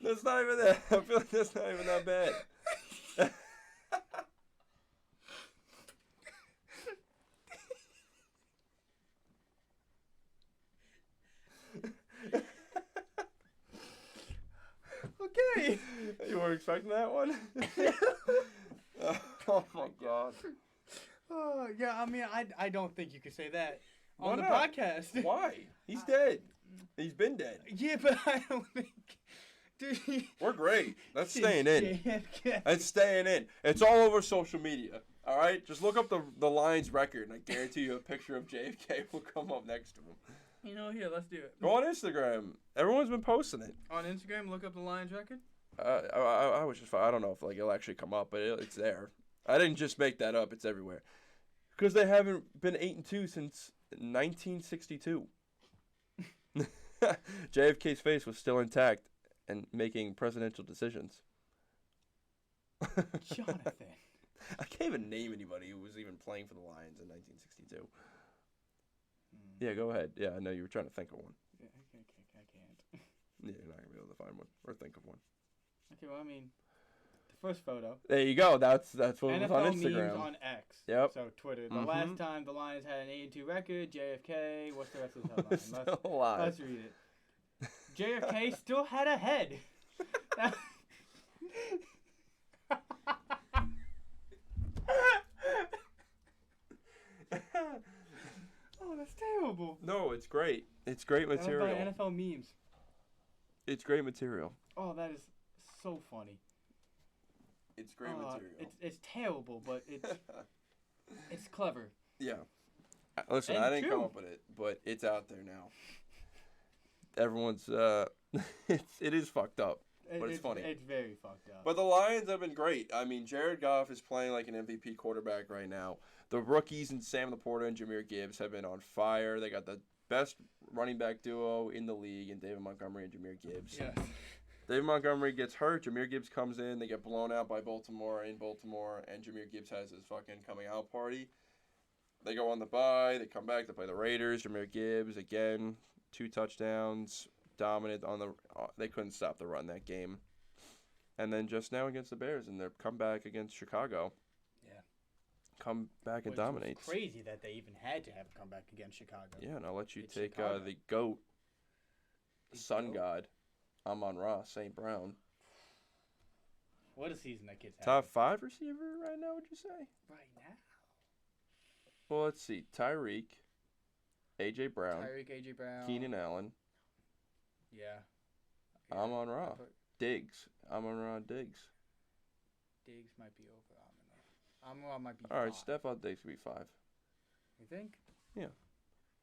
That's not even that. I feel like that's not even that bad. Okay. You were expecting that one? Oh my god. Oh, yeah, I mean, I don't think you could say that Why on the not? podcast. Why? He's dead. He's been dead. Yeah, but I don't think. Dude, We're great. That's staying in. JFK. That's staying in. It's all over social media. All right? Just look up the Lions record, and I guarantee you a picture of JFK will come up next to him. You know, here, let's do it. Go on Instagram. Everyone's been posting it. On Instagram, look up the Lions record. I was just. I don't know if it'll actually come up, but it's there. I didn't just make that up. It's everywhere. Because they haven't been 8-2 since 1962. JFK's face was still intact and making presidential decisions. Jonathan. I can't even name anybody who was even playing for the Lions in 1962. Yeah, go ahead. Yeah, I know you were trying to think of one. Yeah, I can't. Yeah, you're not going to be able to find one or think of one. Okay, well, I mean, the first photo. There you go. That's what was NFL on memes Instagram. on X. Yep. So Twitter. The Mhm. last time the Lions had an 8-2 record, JFK. What's the rest of the headline? Still alive. Let's read it. JFK still had a head. Oh, that's terrible. No, it's great. It's great material. NFL memes. It's great material. Oh, that is so funny. It's great material. It's terrible, but it's clever. Yeah. Listen, And I didn't come true. up with it, but it's out there now. Everyone's it is fucked up, but it's funny. It's very fucked up. But the Lions have been great. I mean, Jared Goff is playing like an MVP quarterback right now. The rookies and Sam Laporta and Jahmyr Gibbs have been on fire. They got the best running back duo in the league in David Montgomery and Jahmyr Gibbs. Yes. David Montgomery gets hurt. Jahmyr Gibbs comes in. They get blown out by Baltimore in Baltimore, and Jahmyr Gibbs has his fucking coming out party. They go on the bye. They come back to play the Raiders. Jahmyr Gibbs again, 2 touchdowns, dominant on the. They couldn't stop the run that game. And then just now against the Bears in their comeback against Chicago. Yeah. Come back and Which dominate. was crazy that they even had to have a comeback against Chicago. Yeah, and I'll let you It's take Chicago. the GOAT, The Sun GOAT? God, Amon-Ra St. Brown. What a season that kid's Top 5 receiver right now, would you say? right now. Well, let's see. Tyreek, A.J. Brown, Tyreek, A.J. Brown. Keenan Allen, Yeah. Amon-Ra, I put Diggs. Amon-Ra Diggs. Diggs might be over Amon-Ra. Amon-Ra might be All right, 5. Stephon Diggs would be 5. You think?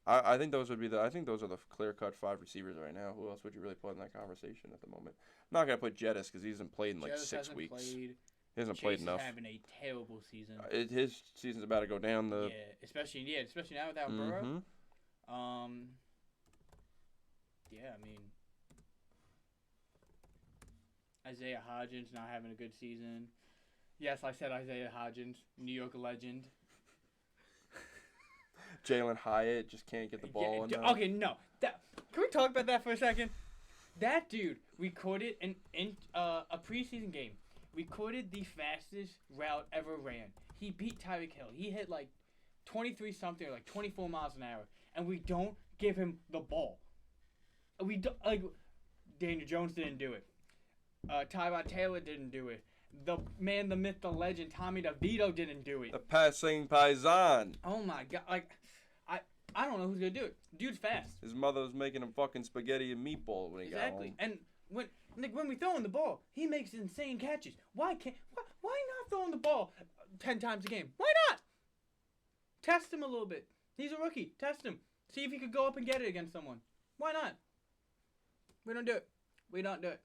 I think those would be I think those are the clear-cut 5 receivers right now. Who else would you really put in that conversation at the moment? I'm not gonna put Jettis because he hasn't played in like Jettis 6 hasn't weeks. Played. He hasn't Chase played is enough. having a terrible season. His season's about to go down the. especially now without Burrow. Mhm. Yeah, I mean, Isaiah Hodgins not having a good season. Yes, I said Isaiah Hodgins, New York legend. Jalen Hyatt just can't get the ball in. Okay, no. Can we talk about that for a second? That dude recorded in a preseason game. Recorded the fastest route ever ran. He beat Tyreek Hill. He hit like 23 something or like 24 miles an hour, and we don't give him the ball. We don't, like, Daniel Jones didn't do it. Tyrod Taylor didn't do it. The man, the myth, the legend, Tommy DeVito didn't do it. The passing paisan. Oh my god! Like, I don't know who's gonna do it. Dude's fast. His mother was making him fucking spaghetti and meatball when he got home. And when we throw him the ball, he makes insane catches. Why not throw him the ball 10 times a game? Why not? Test him a little bit. He's a rookie. Test him. See if he could go up and get it against someone. Why not? We don't do it. We don't do it.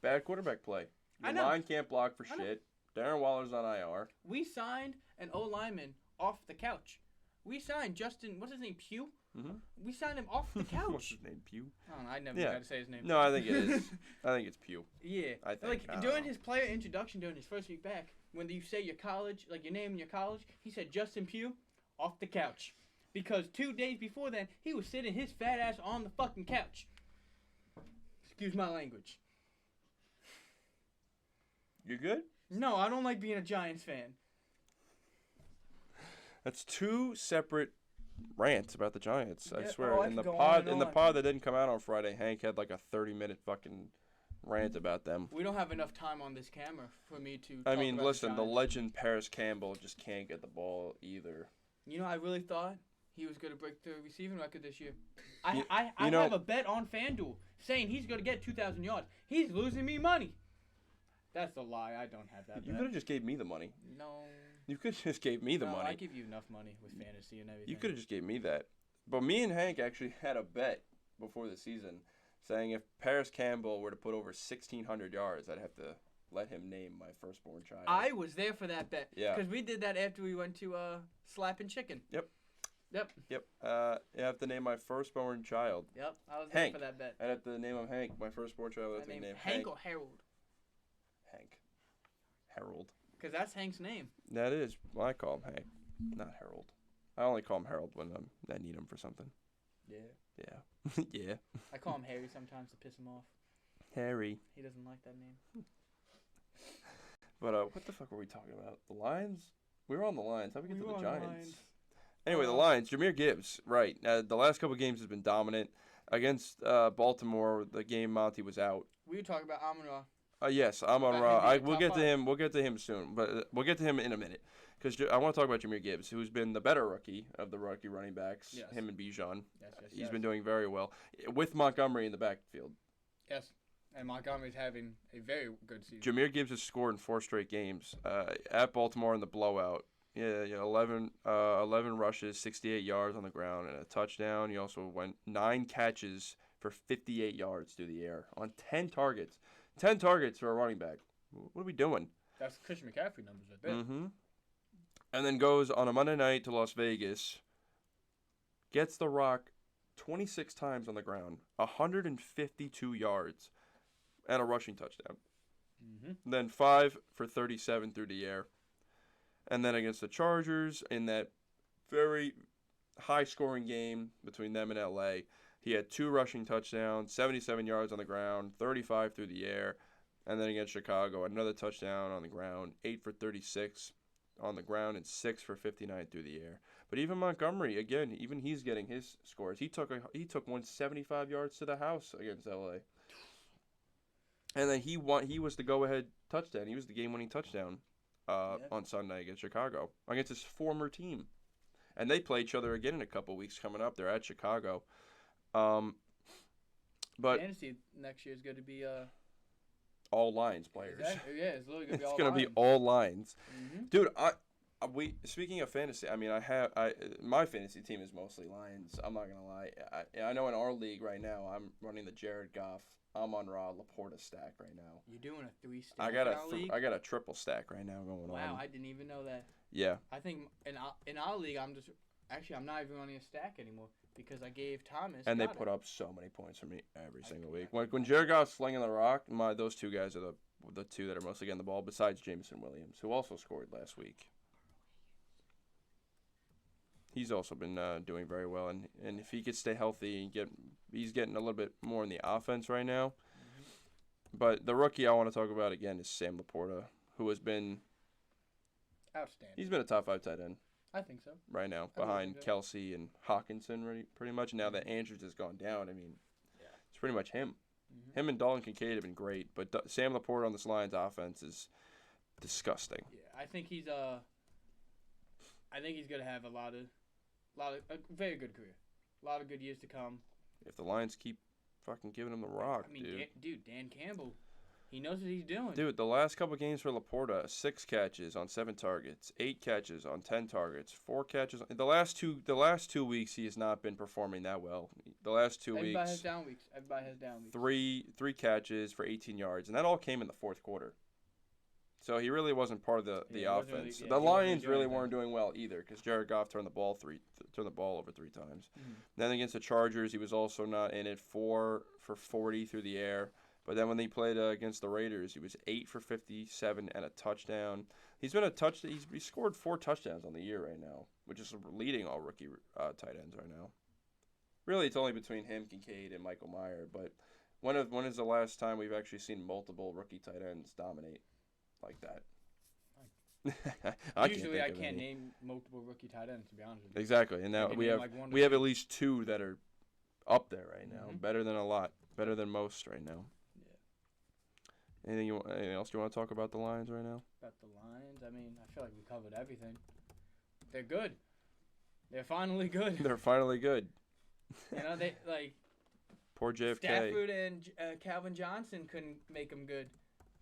Bad quarterback play. I Your know. line can't block for shit. Darren Waller's on IR. We signed an O lineman off the couch. We signed Justin. What's his name? Pugh. Mm-hmm. We signed him off the couch. What's his name? Pew? I don't know. I never Yeah. got to say his name. No, I think it is. I think it's Pew. Yeah. I think. Like I don't during know. his player introduction during his first week back, when you say your college, like your name and your college, he said Justin Pugh off the couch. Because 2 days before then, he was sitting his fat ass on the fucking couch. Excuse my language. You good? No, I don't like being a Giants fan. That's two separate rants about the Giants. I Yeah, swear. oh, I in the could go pod, on in and the on. pod that didn't come out on Friday, Hank had like a 30-minute fucking rant about them. We don't have enough time on this camera for me to. I talk mean, about listen, the Giants. legend Paris Campbell just can't get the ball either. You know, I really thought he was going to break the receiving record this year. You- I you know- have a bet on FanDuel saying he's going to get 2,000 yards. He's losing me money. That's a lie. I don't have that You bet. could have just gave me the money. No. You could have just gave me the No, I money. give you enough money with fantasy and everything. You could have just gave me that. But me and Hank actually had a bet before the season saying if Paris Campbell were to put over 1,600 yards, I'd have to let him name my firstborn child. I was there for that bet. Yeah. Because we did that after we went to Slapping Chicken. Yep. Yep. Yep. You have to name my firstborn child. Yep. I was there Hank. for that bet. I'd have to name him Hank. My firstborn child. I'd have My to name name Hank or Harold? Hank. Harold. Because that's Hank's name. That is. Well, I call him Hank, not Harold. I only call him Harold when I need him for something. Yeah. Yeah. Yeah. I call him Harry sometimes to piss him off. Harry. He doesn't like that name. But what the fuck were we talking about? The Lions? We were on the Lions. How we get We to were the on the Giants? Lions. Anyway, the Lions. Jameer Gibbs. Right. The last couple games has been dominant. Against Baltimore, the game Monty was out. We were talking about Amon-Ra. Yes, I'm on About Raw. him being We'll top get to five. him. We'll get to him soon, but we'll get to him in a minute because I want to talk about Jameer Gibbs, who's been the better rookie of the rookie running backs. Yes. Him and Bijan. Yes, yes, He's yes. been doing very well with Montgomery in the backfield. Yes. And Montgomery's having a very good season. Jameer Gibbs has scored in 4 straight games at Baltimore in the blowout. Yeah, 11 rushes, 68 yards on the ground, and a touchdown. He also went 9 catches for 58 yards through the air on 10 targets. 10 targets for a running back. What are we doing? That's Christian McCaffrey numbers right there. Mm-hmm. And then goes on a Monday night to Las Vegas. Gets the rock 26 times on the ground, 152 yards, and a rushing touchdown. Mm-hmm. Then 5 for 37 through the air. And then against the Chargers in that very high-scoring game between them and LA, he had 2 rushing touchdowns, 77 yards on the ground, 35 through the air. And then against Chicago, another touchdown on the ground, 8 for 36 on the ground and 6 for 59 through the air. But even Montgomery, again, even he's getting his scores. He took 175 yards to the house against LA. And then he was the go-ahead touchdown. He was the game-winning touchdown on Sunday against Chicago, against his former team. And they play each other again in a couple weeks coming up. They're at Chicago. But Fantasy next year is going to be all Lions players. yeah, it's literally going to be It's all gonna be Lions. all Lions, Mm-hmm. dude. We speaking of fantasy. I mean, my fantasy team is mostly Lions. I'm not gonna lie. I know in our league right now, I'm running the Jared Goff, Amon-Ra, Laporta stack right now. You're doing a 3-stack league? I got a triple stack right now going on. Wow, I didn't even know that. Yeah. I think in our league, I'm not even running a stack anymore because I gave Thomas. And they Goddard. put up so many points for me every single week. I When Jared Goff's slinging the rock, those two guys are the two that are mostly getting the ball, besides Jameson Williams, who also scored last week. He's also been doing very well, and if he could stay healthy, he's getting a little bit more in the offense right now. Mm-hmm. But the rookie I want to talk about again is Sam Laporta, who has been Outstanding. he's been a top 5 tight end I think so. right now, I believe behind it. Kelsey and Hawkinson, pretty much. Now that Andrews has gone down, I mean, Yeah. it's pretty much him. Mm-hmm. Him and Dalton Kincaid have been great, but Sam Laporta on this Lions offense is disgusting. Yeah, I think he's gonna have a very good career, a lot of good years to come. If the Lions keep fucking giving him the rock, I mean, dude. Dan Campbell, he knows what he's doing. Dude, the last couple games for Laporta, 6 catches on 7 targets, 8 catches on 10 targets, 4 catches. The last two weeks he has not been performing that well. The last 2 Everybody has weeks, down weeks. Everybody has down weeks. three catches for 18 yards, and that all came in the fourth quarter. So he really wasn't part of the Yeah, he wasn't really- offense. yeah, The he wasn't Lions doing really anything. weren't doing well either, because Jared Goff turned the ball over 3 times. Mhm. Then against the Chargers, he was also not in it. 4 for 40 through the air. But then when he played against the Raiders, he was 8 for 57 and a touchdown. He's scored 4 touchdowns on the year right now, which is leading all rookie tight ends right now. Really, it's only between him, Kincaid, and Michael Mayer. But when is the last time we've actually seen multiple rookie tight ends dominate like that? Usually, I think of can't any. name multiple rookie tight ends, to be honest with you. Exactly, and now can we name have like 1 to we have 2. at least 2 that are up there right now. Mhm. Better than a lot, better than most right now. Yeah. Anything else you want to talk about the Lions right now? About the Lions, I mean, I feel like we covered everything. They're good. They're finally good. They're finally good. You know, they like Poor JFK. Stafford and Calvin Johnson couldn't make them good,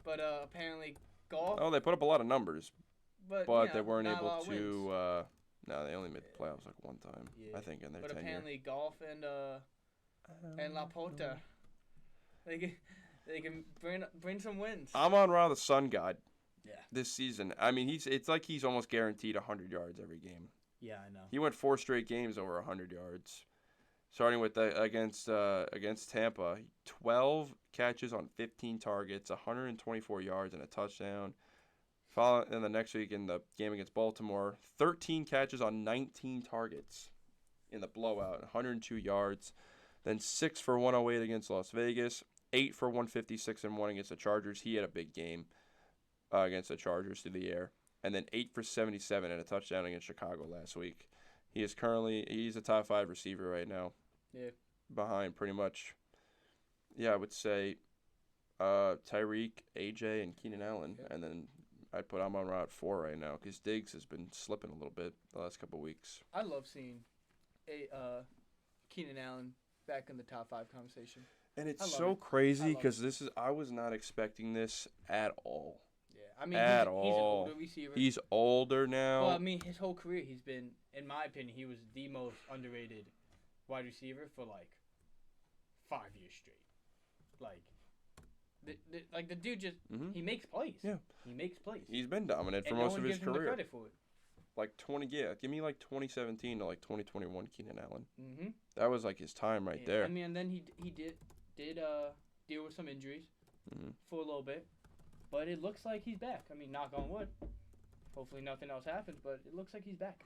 but apparently Goff. Oh, they put up a lot of numbers, but but you they know, weren't not a lot able of to. wins. No, they only made the playoffs like one time, Yeah. I think, in their But tenure. apparently Goff and Laporta, they can bring some wins. Amon-Ra, the Sun God, Yeah. this season. I mean, it's like he's almost guaranteed 100 yards every game. Yeah, I know. He went 4 straight games over 100 yards. Starting with against Tampa, 12 catches on 15 targets, 124 yards and a touchdown. Following the next week in the game against Baltimore, 13 catches on 19 targets in the blowout, 102 yards. Then 6 for 108 against Las Vegas, 8 for 156 and 1 against the Chargers. He had a big game against the Chargers through the air. And then 8 for 77 and a touchdown against Chicago last week. He's a top 5 receiver right now. Yeah. Behind pretty much, I would say Tyreek, AJ, and Keenan Allen. Yep. And then I'd put Amon-Ra at 4 right now because Diggs has been slipping a little bit the last couple of weeks. I love seeing Keenan Allen back in the top 5 conversation. And it's I love so it. crazy love because I was not expecting this at all. Yeah, I mean, At he's an all. older receiver. He's older now. Well, I mean, his whole career, he's been, in my opinion, he was the most underrated wide receiver for like 5 years straight. Like, the dude just he makes plays. Yeah. He makes plays. He's been dominant for and most no of one his gives him the career. credit for it. Like give me like 2017 to like 2021 Keenan Allen. Mm-hmm. That was like his time right there. I mean, and then he did deal with some injuries for a little bit, but it looks like he's back. I mean, knock on wood. Hopefully nothing else happens, but it looks like he's back.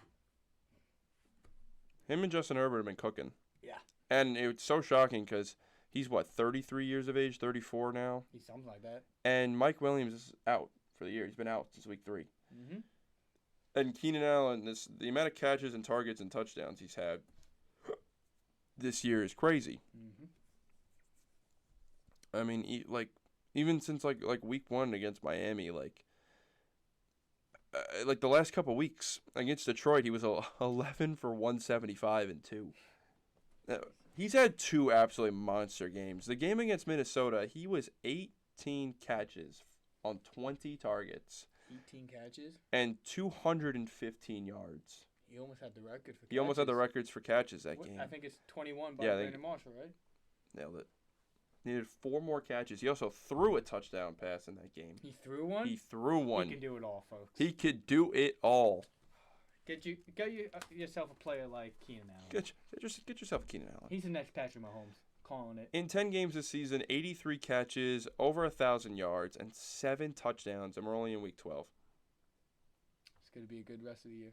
Him and Justin Herbert have been cooking. Yeah. And it's so shocking because he's, 33 years of age, 34 now? He's something like that. And Mike Williams is out for the year. He's been out since week 3. Mm-hmm. And Keenan Allen, the amount of catches and targets and touchdowns he's had this year is crazy. Mm-hmm. I mean, even since like week 1 against Miami, like the last couple weeks against Detroit, he was 11 for 175 and 2. He's had 2 absolutely monster games. The game against Minnesota, he was 18 catches on 20 targets 18 catches. and 215 yards. He almost had the record for catches. He almost had the records for catches that game. I think it's 21 by Yeah, Brandon Marshall, right? Nailed it. Needed 4 more catches. He also threw a touchdown pass in that game. He threw one? He threw one. He can do it all, folks. He could do it all. yourself a player like Keenan Allen. Get yourself Keenan Allen. He's the next Patrick Mahomes. Calling it. In 10 games this season, 83 catches, over 1,000 yards, and 7 touchdowns, and we're only in week 12. It's gonna be a good rest of the year.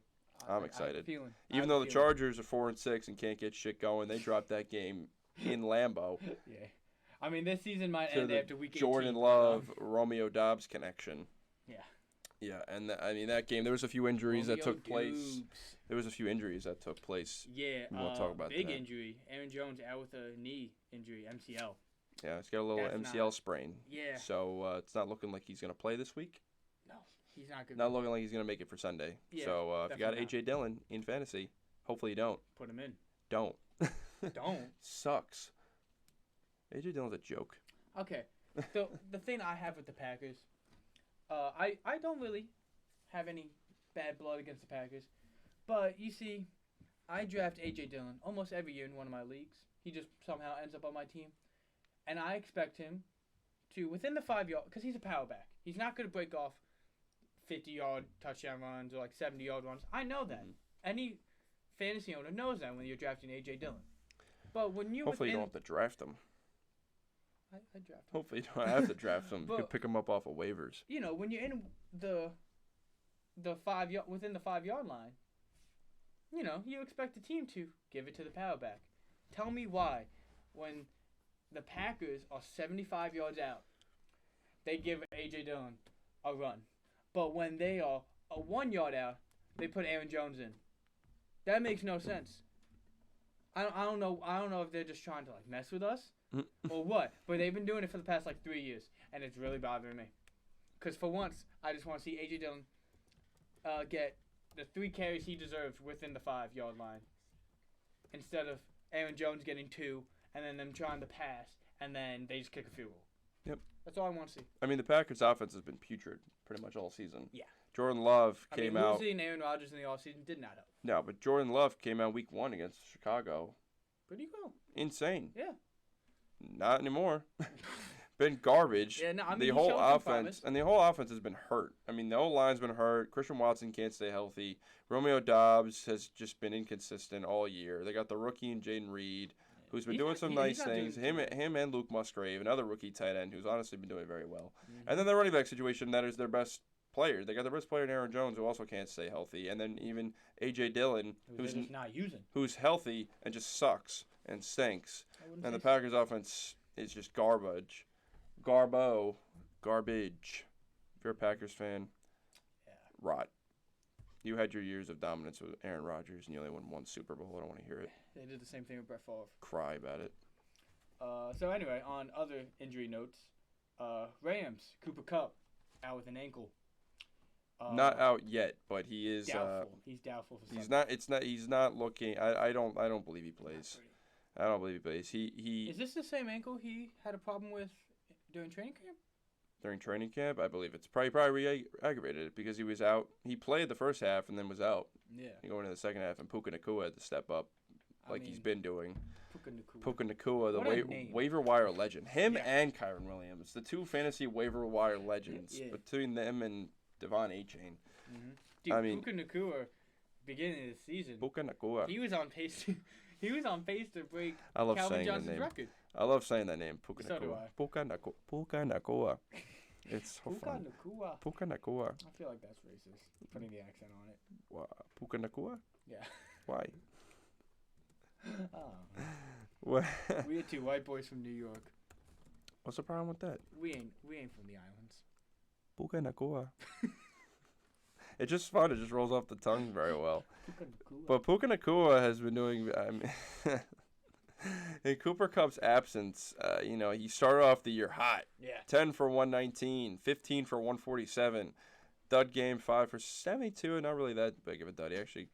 I'm excited. Feeling. Even though the Chargers are 4-6 and can't get shit going, they dropped that game in Lambeau. Yeah. I mean, this season might To end the after week 18. Jordan Love, Romeo Dobbs connection. Yeah. Yeah, and that game, there was a few injuries that took place. Dubes. There was a few injuries that took place. Yeah. We'll talk about big that. injury. Aaron Jones out with a knee injury, MCL. Yeah, he's got a little That's MCL not- sprain. Yeah. So it's not looking like he's going to play this week. No, he's not good. Not looking like he's going to make it for Sunday. Yeah, So if you got definitely A.J. Dillon in fantasy, hopefully you don't. Put him in. Don't. Don't. Sucks. A.J. Dillon's a joke. Okay. So the thing I have with the Packers, I don't really have any bad blood against the Packers, but you see, I draft AJ Dillon almost every year in one of my leagues. He just somehow ends up on my team, and I expect him to within the 5 yard because he's a power back. He's not going to break off 50-yard touchdown runs or like 70-yard runs. I know that. Any fantasy owner knows that when you're drafting AJ Dillon. But when you Hopefully you don't have to draft him. I draft him. Hopefully you don't have to draft him. You But- can pick him up off of waivers. You know, when you're in the 5 yard within the 5 yard line, you know, you expect the team to give it to the power back. Tell me why, when the Packers are 75 yards out, they give AJ Dillon a run, but when they are a 1 yard out, they put Aaron Jones in. That makes no sense. I don't know if they're just trying to like mess with us or what, but they've been doing it for the past like 3 years, and it's really bothering me. Because for once, I just want to see AJ Dillon get the 3 carries he deserves within the 5 yard line, instead of Aaron Jones getting 2 and then them trying to pass and then they just kick a field goal. Yep. That's all I want to see. I mean, the Packers' offense has been putrid pretty much all season. Yeah. Jordan Love I came mean, out. losing Aaron Rodgers in the offseason did not help. No, but Jordan Love came out week 1 against Chicago. Pretty well. Insane. Yeah. Not anymore. Been garbage. Yeah, no, I mean, the he whole showed some offense promise. and the whole offense has been hurt. I mean, the whole line's been hurt. Christian Watson can't stay healthy. Romeo Dobbs has just been inconsistent all year. They got the rookie in Jaden Reed, who's been He's doing not- some he's nice not doing things. too Him and Luke Musgrave, another rookie tight end, who's honestly been doing very well. Mhm. And then the running back situation, that is their best player. They got their best player in Aaron Jones, who also can't stay healthy. And then even A.J. Dillon, Who's just not using. who's healthy and just sucks and stinks. I wouldn't And the say Packers' offense is just garbage. Garbage. If you're a Packers fan, Yeah. rot. You had your years of dominance with Aaron Rodgers, and you only won 1 Super Bowl. I don't want to hear it. They did the same thing with Brett Favre. Cry about it. So anyway, on other injury notes, Rams, Cooper Kupp, out with an ankle. Not out yet, but he is. Doubtful. He's doubtful for He's Sunday. not. It's not. He's not looking. I don't believe he plays. I don't believe he plays. He Is this the same ankle he had a problem with during training camp? during training camp. I believe it's probably re-aggravated it because he was out. He played the first half and then was out. Yeah. Going into the second half, and Puka Nacua had to step up like he's been doing. Puka Nacua. Puka Nacua, the What a name. waiver wire legend. Him Yeah. and Kyron Williams, the 2 fantasy waiver wire legends. Yeah. Between them and Devon Achane. Mm-hmm. Dude, I mean- Puka Nacua, beginning of the season, Puka Nacua. he was on pace. He was on pace to break I love Calvin saying that Johnson's name. record. I love saying that name. Puka So do Nacua. I. Puka Nacua. Puka Nacua. It's so Puka fun. Nacua. Puka Nacua. I feel like that's racist. Putting the accent on it. Puka Nacua? Yeah. Why? Oh. What? We are 2 white boys from New York. What's the problem with that? We ain't from the islands. Puka Nacua. It's just fun. It just rolls off the tongue very well. Puka Nacua. But Puka Nacua has been doing. I mean, in Cooper Kupp's absence, he started off the year hot. Yeah. 10 for 119, 15 for 147. Dud game 5 for 72. Not really that big of a dud. He actually,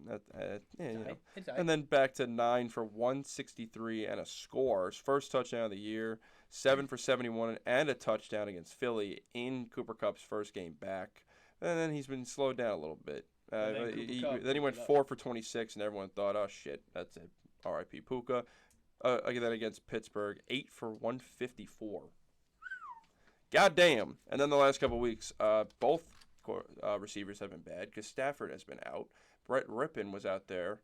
It's And then back to 9 for 163 and a score. His first touchdown of the year. 7 for 71 and a touchdown against Philly in Cooper Kupp's first game back. And then he's been slowed down a little bit. And then Cooper Kupp Then he went picked it up. 4 for 26, and everyone thought, oh, shit, that's it. R.I.P. Puka. Then against Pittsburgh, 8 for 154. God damn. And then the last couple weeks, both receivers have been bad because Stafford has been out. Brett Rippon was out there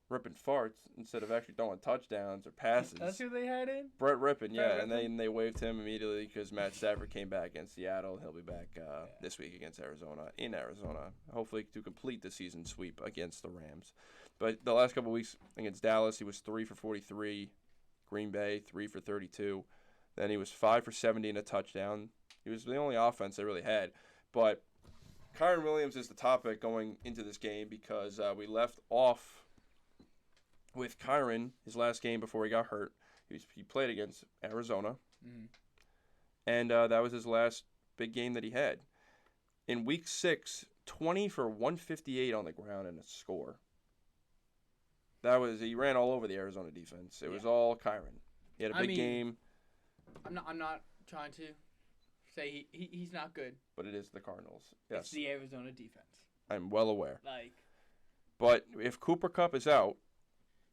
ripping farts instead of actually throwing touchdowns or passes. That's who they had in? Brett Rippon, yeah, Brett and they waived him immediately because Matt Stafford came back against Seattle. He'll be back this week against Arizona, hopefully to complete the season sweep against the Rams. But the last couple of weeks against Dallas, he was 3 for 43. Green Bay, 3 for 32. Then he was 5 for 70 and a touchdown. He was the only offense they really had. But Kyren Williams is the topic going into this game because we left off with Kyren, his last game before he got hurt. He played against Arizona. Mm-hmm. And that was his last big game that he had. In week 6, 20 for 158 on the ground and a score. He ran all over the Arizona defense. It was all Kyren. He had a big game. I'm not trying to say he's not good. But it is the Cardinals. Yes. It's the Arizona defense. I'm well aware. Like. But if Cooper Kupp is out,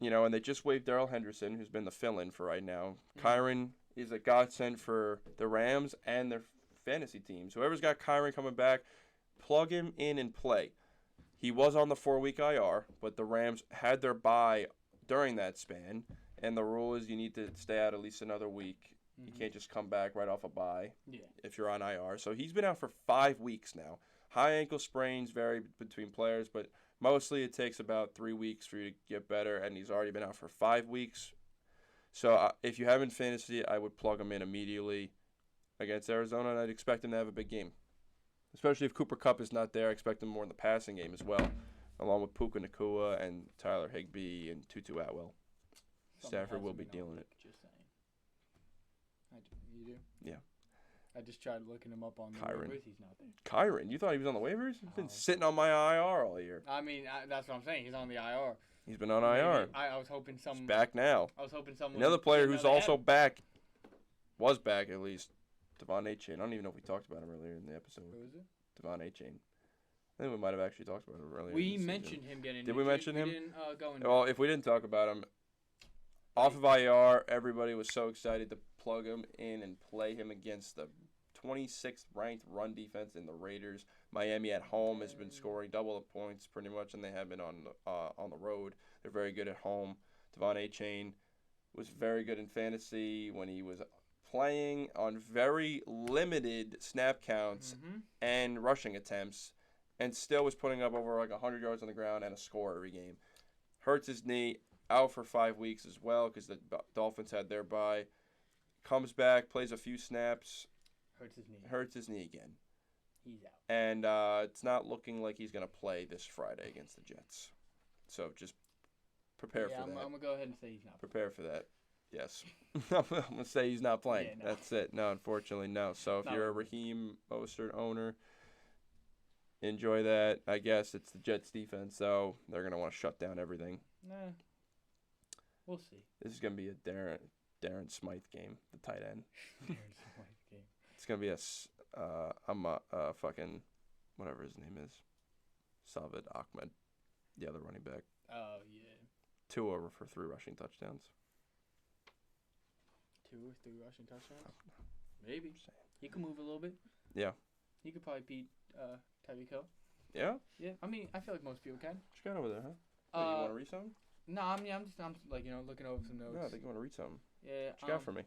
and they just waived Darrell Henderson, who's been the fill-in for right now. Mm-hmm. Kyren is a godsend for the Rams and their fantasy teams. Whoever's got Kyren coming back, plug him in and play. He was on the 4-week IR, but the Rams had their bye during that span, and the rule is you need to stay out at least another week. Mm-hmm. You can't just come back right off a bye if you're on IR. So he's been out for 5 weeks now. High ankle sprains vary between players, but mostly it takes about 3 weeks for you to get better, and he's already been out for 5 weeks. So if you have him in fantasy, I would plug him in immediately against Arizona, and I'd expect him to have a big game. Especially if Cooper Kupp is not there, I expect him more in the passing game as well, along with Puka Nacua and Tyler Higbee and Tutu Atwell. Stafford will be dealing it. Just saying. You do? Yeah. I just tried looking him up on the Kyren. waivers. He's not there. Kyren, you thought he was on the waivers? He's been sitting on my IR all year. I mean, that's what I'm saying. He's on the IR. He's been on IR. I was hoping He's back now. I was hoping someone. Another player who's also back, was back at least, Devon Achane. I don't even know if we talked about him earlier in the episode. Who is it? Devon Achane. I think we might have actually talked about him earlier. We mentioned him getting. Did we mention him? We didn't go into. Well, if we didn't talk about him, off of IR, everybody was so excited to plug him in and play him against the 26th ranked run defense in the Raiders. Miami at home has been scoring double the points pretty much, and they have been on the road. They're very good at home. Devon Achane was very good in fantasy when he was playing on very limited snap counts and rushing attempts, and still was putting up over 100 yards on the ground and a score every game. Hurts his knee, out for 5 weeks as well because the Dolphins had their bye. Comes back, plays a few snaps. Hurts his knee again. He's out. And it's not looking like he's going to play this Friday against the Jets. So just prepare for that. I'm going to go ahead and say he's not. Prepare for that. Yes. I'm going to say he's not playing. Yeah, no. That's it. No, unfortunately, no. So if you're a Raheem Mostert owner, enjoy that. I guess it's the Jets defense, so they're going to want to shut down everything. Nah. We'll see. This is going to be a Darren Smythe game, the tight end. It's going to be a fucking, whatever his name is, Salved Ahmed, the other running back. Oh, yeah. 2 over for 3 rushing touchdowns. 2 or 3 rushing touchdowns? Maybe. He could move a little bit. Yeah. He could probably beat Tyreek Hill. Yeah? Yeah. I mean, I feel like most people can. What you got over there, huh? Wait, you want to read something? No, I'm just like, looking over some notes. No, I think you want to read something. Yeah. What you got for me?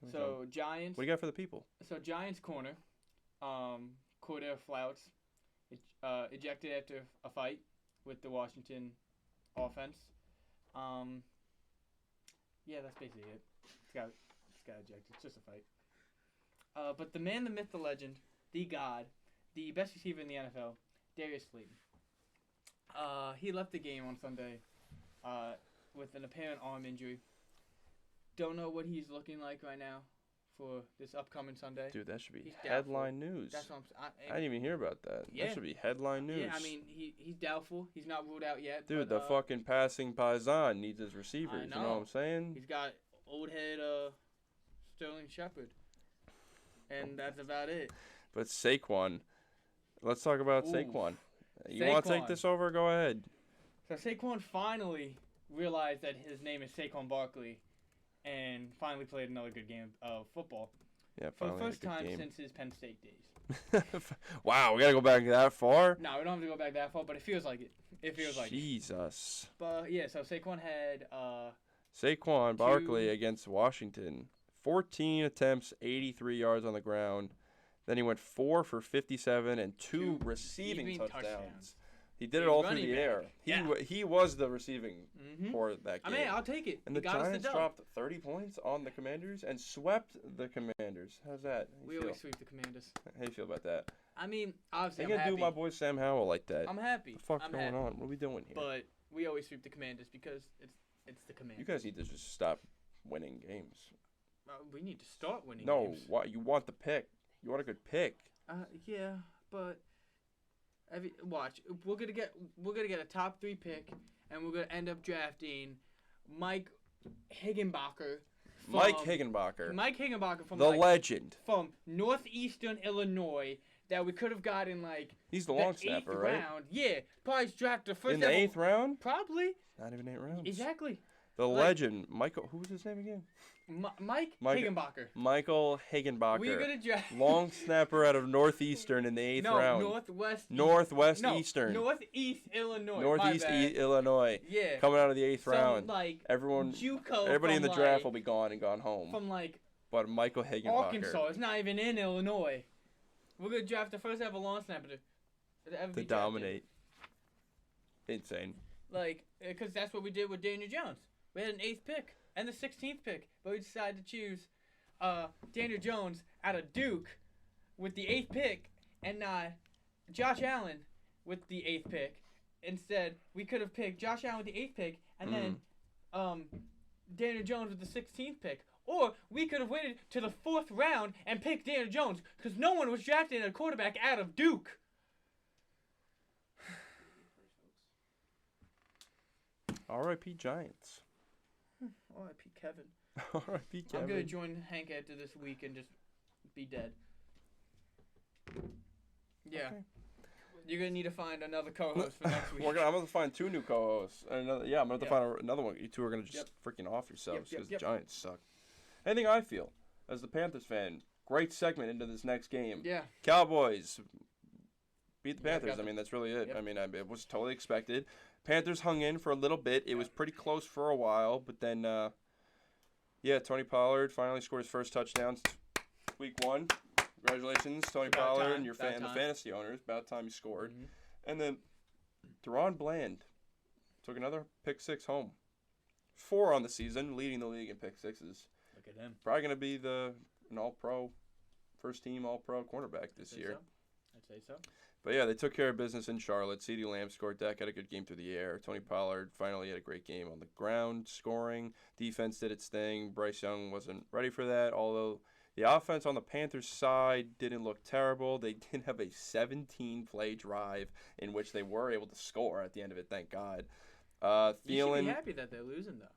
So, Giants. What do you got for the people? So, Giants corner, Cordell Flouts, ejected after a fight with the Washington offense. Yeah, that's basically it. This guy ejected. It's just a fight. But the man, the myth, the legend, the god, the best receiver in the NFL, Darius Slayton. He left the game on Sunday with an apparent arm injury. Don't know what he's looking like right now for this upcoming Sunday. Dude, that should be He's headline news. That's what I didn't even hear about that. Yeah. That should be headline news. Yeah, I mean, he's doubtful. He's not ruled out yet. Dude, but, the fucking passing Paisan needs his receivers. I You know what I'm saying? He's got old head Sterling Shepard. And that's about it. But Saquon. Let's talk about Ooh. Saquon. You want to take this over? Go ahead. So Saquon finally realized that his name is Saquon Barkley and finally played another good game of football. Yeah, For the finally had a first good time game. since his Penn State days. Wow, we gotta go back that far. No, we don't have to go back that far, but it feels like it. It feels like it. Jesus. But yeah, so Saquon had Saquon Barkley against Washington. 14 attempts, 83 yards on the ground. Then he went 4 for 57 and two receiving touchdowns. He did it He's all through running the back. air. Yeah. He was the receiving Mm-hmm. for that I game. mean, I'll take it. And He the got us Giants dub. dropped 30 points on the Commanders and swept the Commanders. How's that? How We you feel? always sweep the Commanders. How you feel about that? I mean, obviously, They I'm gonna happy. do my boy Sam Howell like that? I'm happy. What the fuck's I'm going happy. on? What are we doing here? But we always sweep the Commanders because it's the Commanders. You guys need to just stop winning games. We need to start winning No, games. why you want the pick? You want a good pick. Yeah, but watch. We're gonna get a top 3 pick, and we're gonna end up drafting Mike Higginbotham. Mike Higginbotham, Mike Higginbotham from the legend. from northeastern Illinois that we could have gotten like He's the long snapper, 8th right? round. Yeah, probably drafted first In the ever- 8th round? Probably. Not even 8 rounds. Exactly. The Like- legend, Michael. Who was his name again? Mike Mike- Higginbotham. Michael Higginbotham. We're gonna draft Long snapper out of Northeastern in the 8th round. Northwest. Northwest no, Eastern. Northeast Illinois. Northeast my bad. Illinois. Yeah. Coming out of the 8th Some, round. like Everyone, JUCO everybody in the from, draft like, will be gone and gone home. from like But Michael Higginbotham. Arkansas. It's not even in Illinois. We're gonna draft the first ever long snapper to ever To be drafted. dominate. Insane. Like, because that's what we did with Daniel Jones. We had an 8th pick and the 16th pick, but we decided to choose Daniel Jones out of Duke with the 8th pick and not Josh Allen with the 8th pick. Instead, we could have picked Josh Allen with the 8th pick and then Daniel Jones with the 16th pick. Or we could have waited to the 4th round and picked Daniel Jones because no one was drafting a quarterback out of Duke. R.I.P. Giants. R.I.P. Kevin. R.I.P. Kevin. I'm gonna join Hank after this week and just be dead. Yeah. Okay. You're gonna need to find another co-host for next week. I'm gonna find 2 new co-hosts. And I'm gonna have to Yep. find another one. You two are gonna just Yep. freaking off yourselves Yep, because yep. the Giants suck. Anything I feel as the Panthers fan. Great segment into this next game. Yeah. Cowboys beat the Yeah, Panthers. got I mean, that's really it. Yep. I mean, it was totally expected. Panthers hung in for a little bit. It was pretty close for a while, but then, Tony Pollard finally scored his first touchdown since week 1. Congratulations, Tony About Pollard, time, and your about the time. fantasy owners. About time you scored. Mhm. And then, Deron Bland took another pick 6 home. 4 on the season, leading the league in pick 6s. Look at him. Probably going to be an all-pro, first-team all-pro cornerback this Say year. so. I'd say so. But yeah, they took care of business in Charlotte. CeeDee Lamb scored. Dak had a good game through the air. Tony Pollard finally had a great game on the ground, scoring. Defense did its thing. Bryce Young wasn't ready for that, although the offense on the Panthers side didn't look terrible. They did have a 17-play drive in which they were able to score at the end of it, thank God. You should be Thielen, happy that they're losing though.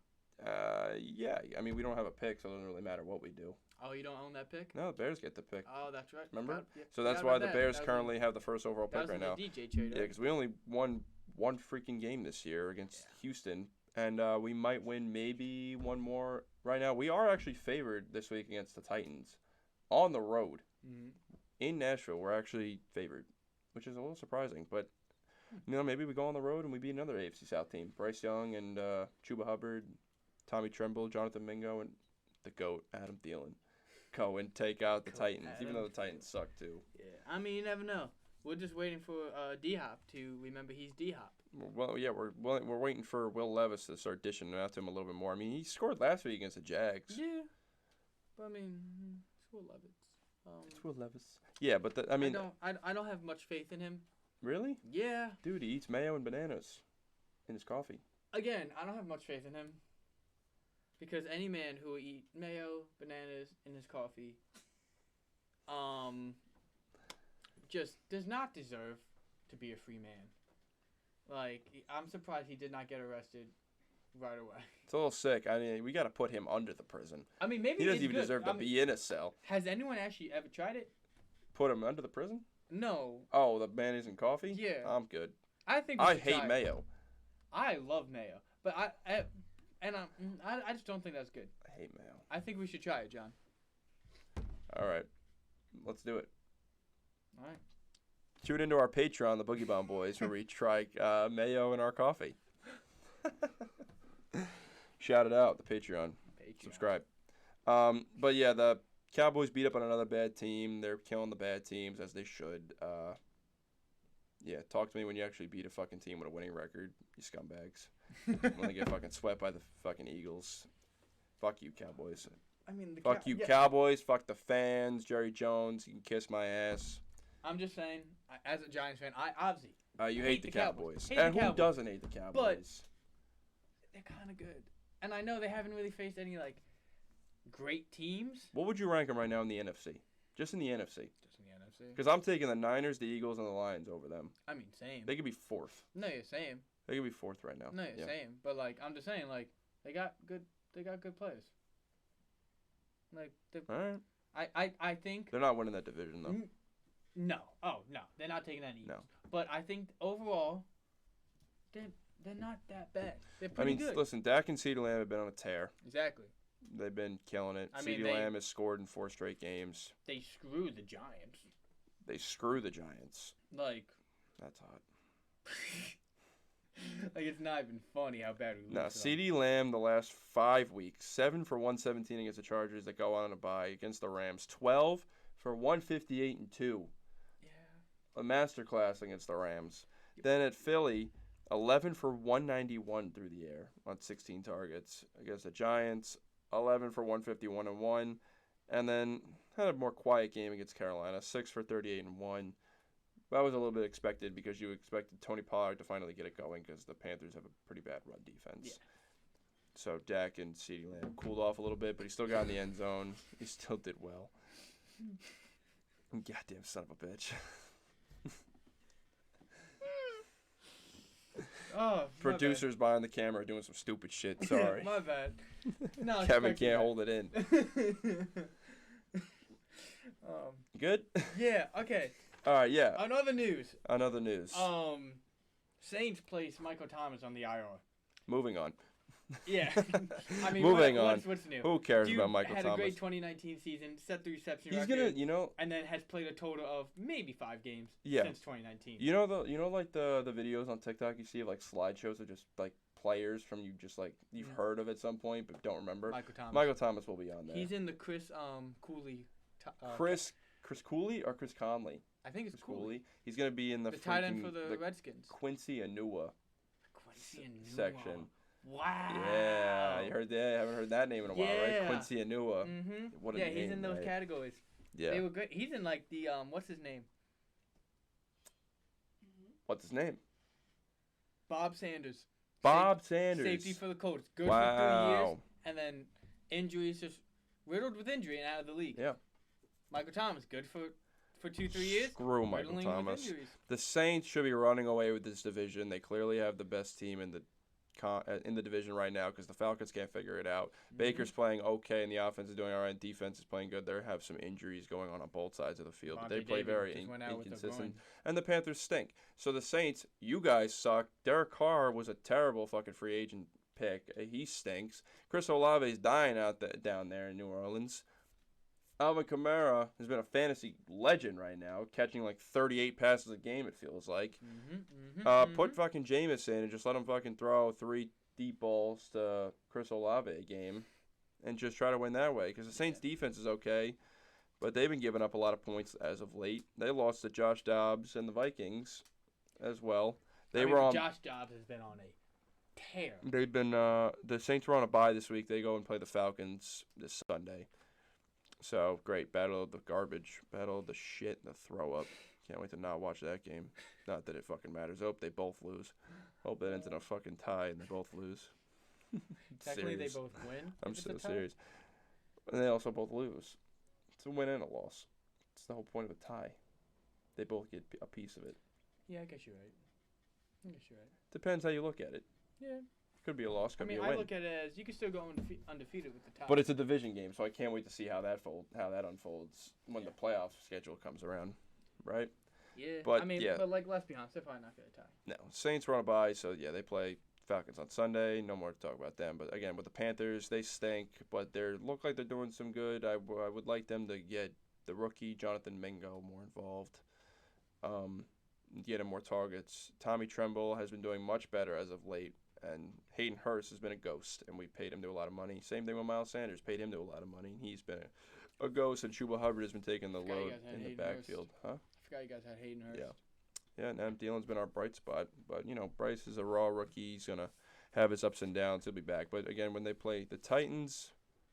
yeah, I mean, we don't have a pick, so it doesn't really matter what we do. Oh, you don't own that pick? No, the Bears get the pick. Oh, that's right. Remember? Forgot- yeah, So that's forgot why about the that. Bears That was currently have the first overall That pick was right in the now. DJ trade. Yeah, Right? because we only won one freaking game this year against Houston, and we might win maybe one more. Right now, we are actually favored this week against the Titans on the road Mhm. in Nashville. We're actually favored, which is a little surprising. But maybe we go on the road and we beat another AFC South team: Bryce Young and Chuba Hubbard, Tommy Tremble, Jonathan Mingo, and the GOAT Adam Thielen go and take out the Goat Titans, even Adam though the Titans suck too. Yeah. I mean, you never know. We're just waiting for D-Hop to remember he's D-Hop. Well, yeah, we're waiting for Will Levis to start dishing out to him a little bit more. I mean, he scored last week against the Jags. Yeah. But I mean, school Levitt. It's Will Levis. Yeah, but I mean, I don't have much faith in him. really, Yeah. dude, he eats mayo and bananas in his coffee. Again, I don't have much faith in him. Because any man who will eat mayo, bananas in his coffee, just does not deserve to be a free man. Like, I'm surprised he did not get arrested right away. It's a little sick. I mean, we got to put him under the prison. I mean, maybe He doesn't it's even good. deserve I to mean, be in a cell. Has anyone actually ever tried it? Put him under the prison? No. Oh, the mayonnaise and coffee? Yeah. I'm good. I think we I should hate try it. mayo. I love mayo, but I just don't think that's good. I hate mayo. I think we should try it, John. All right. Let's do it. All right. Tune into our Patreon, the Boogie Bomb Boys, where we try mayo in our coffee. Shout it out, the Patreon. Subscribe. But yeah, the Cowboys beat up on another bad team. They're killing the bad teams, as they should. Yeah, talk to me when you actually beat a fucking team with a winning record, you scumbags. When they get fucking swept by the fucking Eagles. Fuck you, Cowboys. I mean, Fuck you, Cowboys. Fuck the fans. Jerry Jones, you can kiss my ass. I'm just saying, as a Giants fan, I obviously You hate the Cowboys. Hate And the who Cowboys. doesn't hate the Cowboys? they're kind of good. And I know they haven't really faced any, like, great teams. What would you rank them right now in the NFC? Just in the NFC. Just in the NFC. Because I'm taking the Niners, the Eagles, and the Lions over them. I mean, same. They could be fourth. No, you're same. They could be fourth right now. No, you're same. But, like, I'm just saying, like, they got good players. Like, All right. I think... They're not winning that division, though. No. Oh, no. They're not taking that Eagles. No. But I think, overall, they're not that bad. They're I pretty mean, good. listen, Dak and CeeDee Lamb have been on a tear. Exactly. They've been killing it. I mean, CeeDee Lamb has scored in 4 straight games. They screwed the Giants. They screw the Giants. Like... That's hot. Like, it's not even funny how bad we lose. Now, to them. CeeDee Lamb, the last 5 weeks, 7 for 117 against the Chargers that go on a bye, against the Rams, 12 for 158 and 2. Yeah. A masterclass against the Rams. Then at Philly, 11 for 191 through the air on 16 targets. Against the Giants, 11 for 151 and 1. And then had a more quiet game against Carolina, 6 for 38 and 1. That was a little bit expected because you expected Tony Pollard to finally get it going because the Panthers have a pretty bad run defense. Yeah. So Dak and CeeDee Lamb cooled off a little bit, but he still got in the end zone. He still did well. Goddamn son of a bitch. Oh, Producers behind the camera are doing some stupid shit. Sorry. My bad. No, Kevin can't hold it in. Good? Yeah. Okay. All right, yeah. Another news. Another news. Saints placed Michael Thomas on the IR. Moving on. Yeah. I mean, Moving on. What's new? Who cares Dude about Michael had Thomas? a great 2019 season, set the reception He's record, gonna, and then has played a total of maybe 5 games Yeah. since 2019. Like the videos on TikTok you see of like slideshows of just like players from you've heard of at some point but don't remember. Michael Thomas. Thomas will be on there. He's in the Chris Cooley. Chris Cooley or Chris Conley? I think it's Cooley. He's gonna be in the tight end for freaking- the Redskins. Quincy Enunwa Quincy Enunwa. section. Wow. Yeah, you heard that? I haven't heard that name in a while, right? Yeah. Quincy Enunwa. Mm-hmm. What a Yeah, name, he's in those right? categories. Yeah. They were good. He's in like the what's his name? What's his name? Bob Sanders. Bob Sanders. Safety for the Colts. Good for 3 years, Wow. and then injuries, just riddled with injury and out of the league. Yeah. Michael Thomas, good for 2-3 years. Screw Michael riddling Thomas. with injuries. The Saints should be running away with this division. They clearly have the best team in the division right now because the Falcons can't figure it out. Baker's playing okay, and the offense is doing all right. Defense is playing good. They have some injuries going on both sides of the field, but they Vontae play Davis very just went out with a inconsistent. groin. And the Panthers stink. So the Saints, you guys suck. Derek Carr was a terrible fucking free agent pick. He stinks. Chris Olave is dying down there in New Orleans. Alvin Kamara has been a fantasy legend right now, catching like 38 passes a game, it feels like. Put fucking Jameis in and just let him fucking throw 3 deep balls to Chris Olave a game and just try to win that way. Because the Saints' defense is okay, but they've been giving up a lot of points as of late. They lost to Josh Dobbs and the Vikings as well. Josh Dobbs has been on a tear. They've been the Saints were on a bye this week. They go and play the Falcons this Sunday. So great, battle of the garbage, battle of the shit, and the throw up. Can't wait to not watch that game. Not that it fucking matters. Hope they both lose. Hope that ends in a fucking tie and they both lose. Technically, they Serious. both win. I'm if it's so a tie. serious. And they also both lose. It's a win and a loss. It's the whole point of a tie. They both get a piece of it. Yeah, I guess you're right. Depends how you look at it. Yeah. Could be a loss, could be a I win. look at it as you can still go undefeated with the tie. But it's a division game, so I can't wait to see how that unfolds when the playoff schedule comes around, right? yeah. but, but like, let's be honest, they're probably not gonna tie. No, Saints were on a bye, so yeah, they play Falcons on Sunday. No more to talk about them. But again, with the Panthers, they stink, but they look like they're doing some good. I would like them to get the rookie Jonathan Mingo more involved, getting more targets. Tommy Tremble has been doing much better as of late, and Hayden Hurst has been a ghost, and we paid him to a lot of money. Same thing with Miles Sanders, paid him to a lot of money, and he's been a ghost, and Chuba Hubbard has been taking the Forgot you load guys had in the Hayden Hurst. backfield. Huh? I forgot you guys had Hayden Hurst. Yeah. Yeah, and Adam Thielen's been our bright spot. But, Bryce is a raw rookie. He's going to have his ups and downs. He'll be back. But, again, when they play the Titans,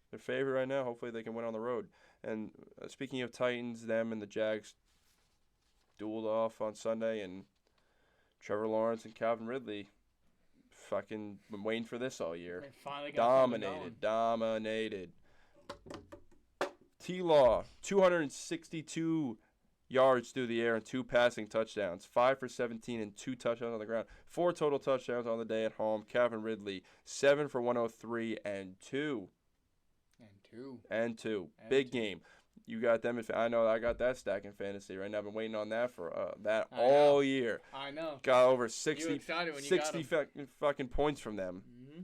their favorite right now, hopefully they can win on the road. And speaking of Titans, them and the Jags dueled off on Sunday, and Trevor Lawrence and Calvin Ridley fucking been waiting for this all year. They finally got something Dominated. T-Law, 262 yards through the air and 2 passing touchdowns, 5 for 17 and 2 touchdowns on the ground, 4 total touchdowns on the day at home. Calvin Ridley, 7 for 103 and 2. Big game. You got them. I know I got that stack in fantasy right now. I've been waiting on that for all year. I know. Got over 60, You were excited when you 60 got him. fucking points from them. Mm-hmm.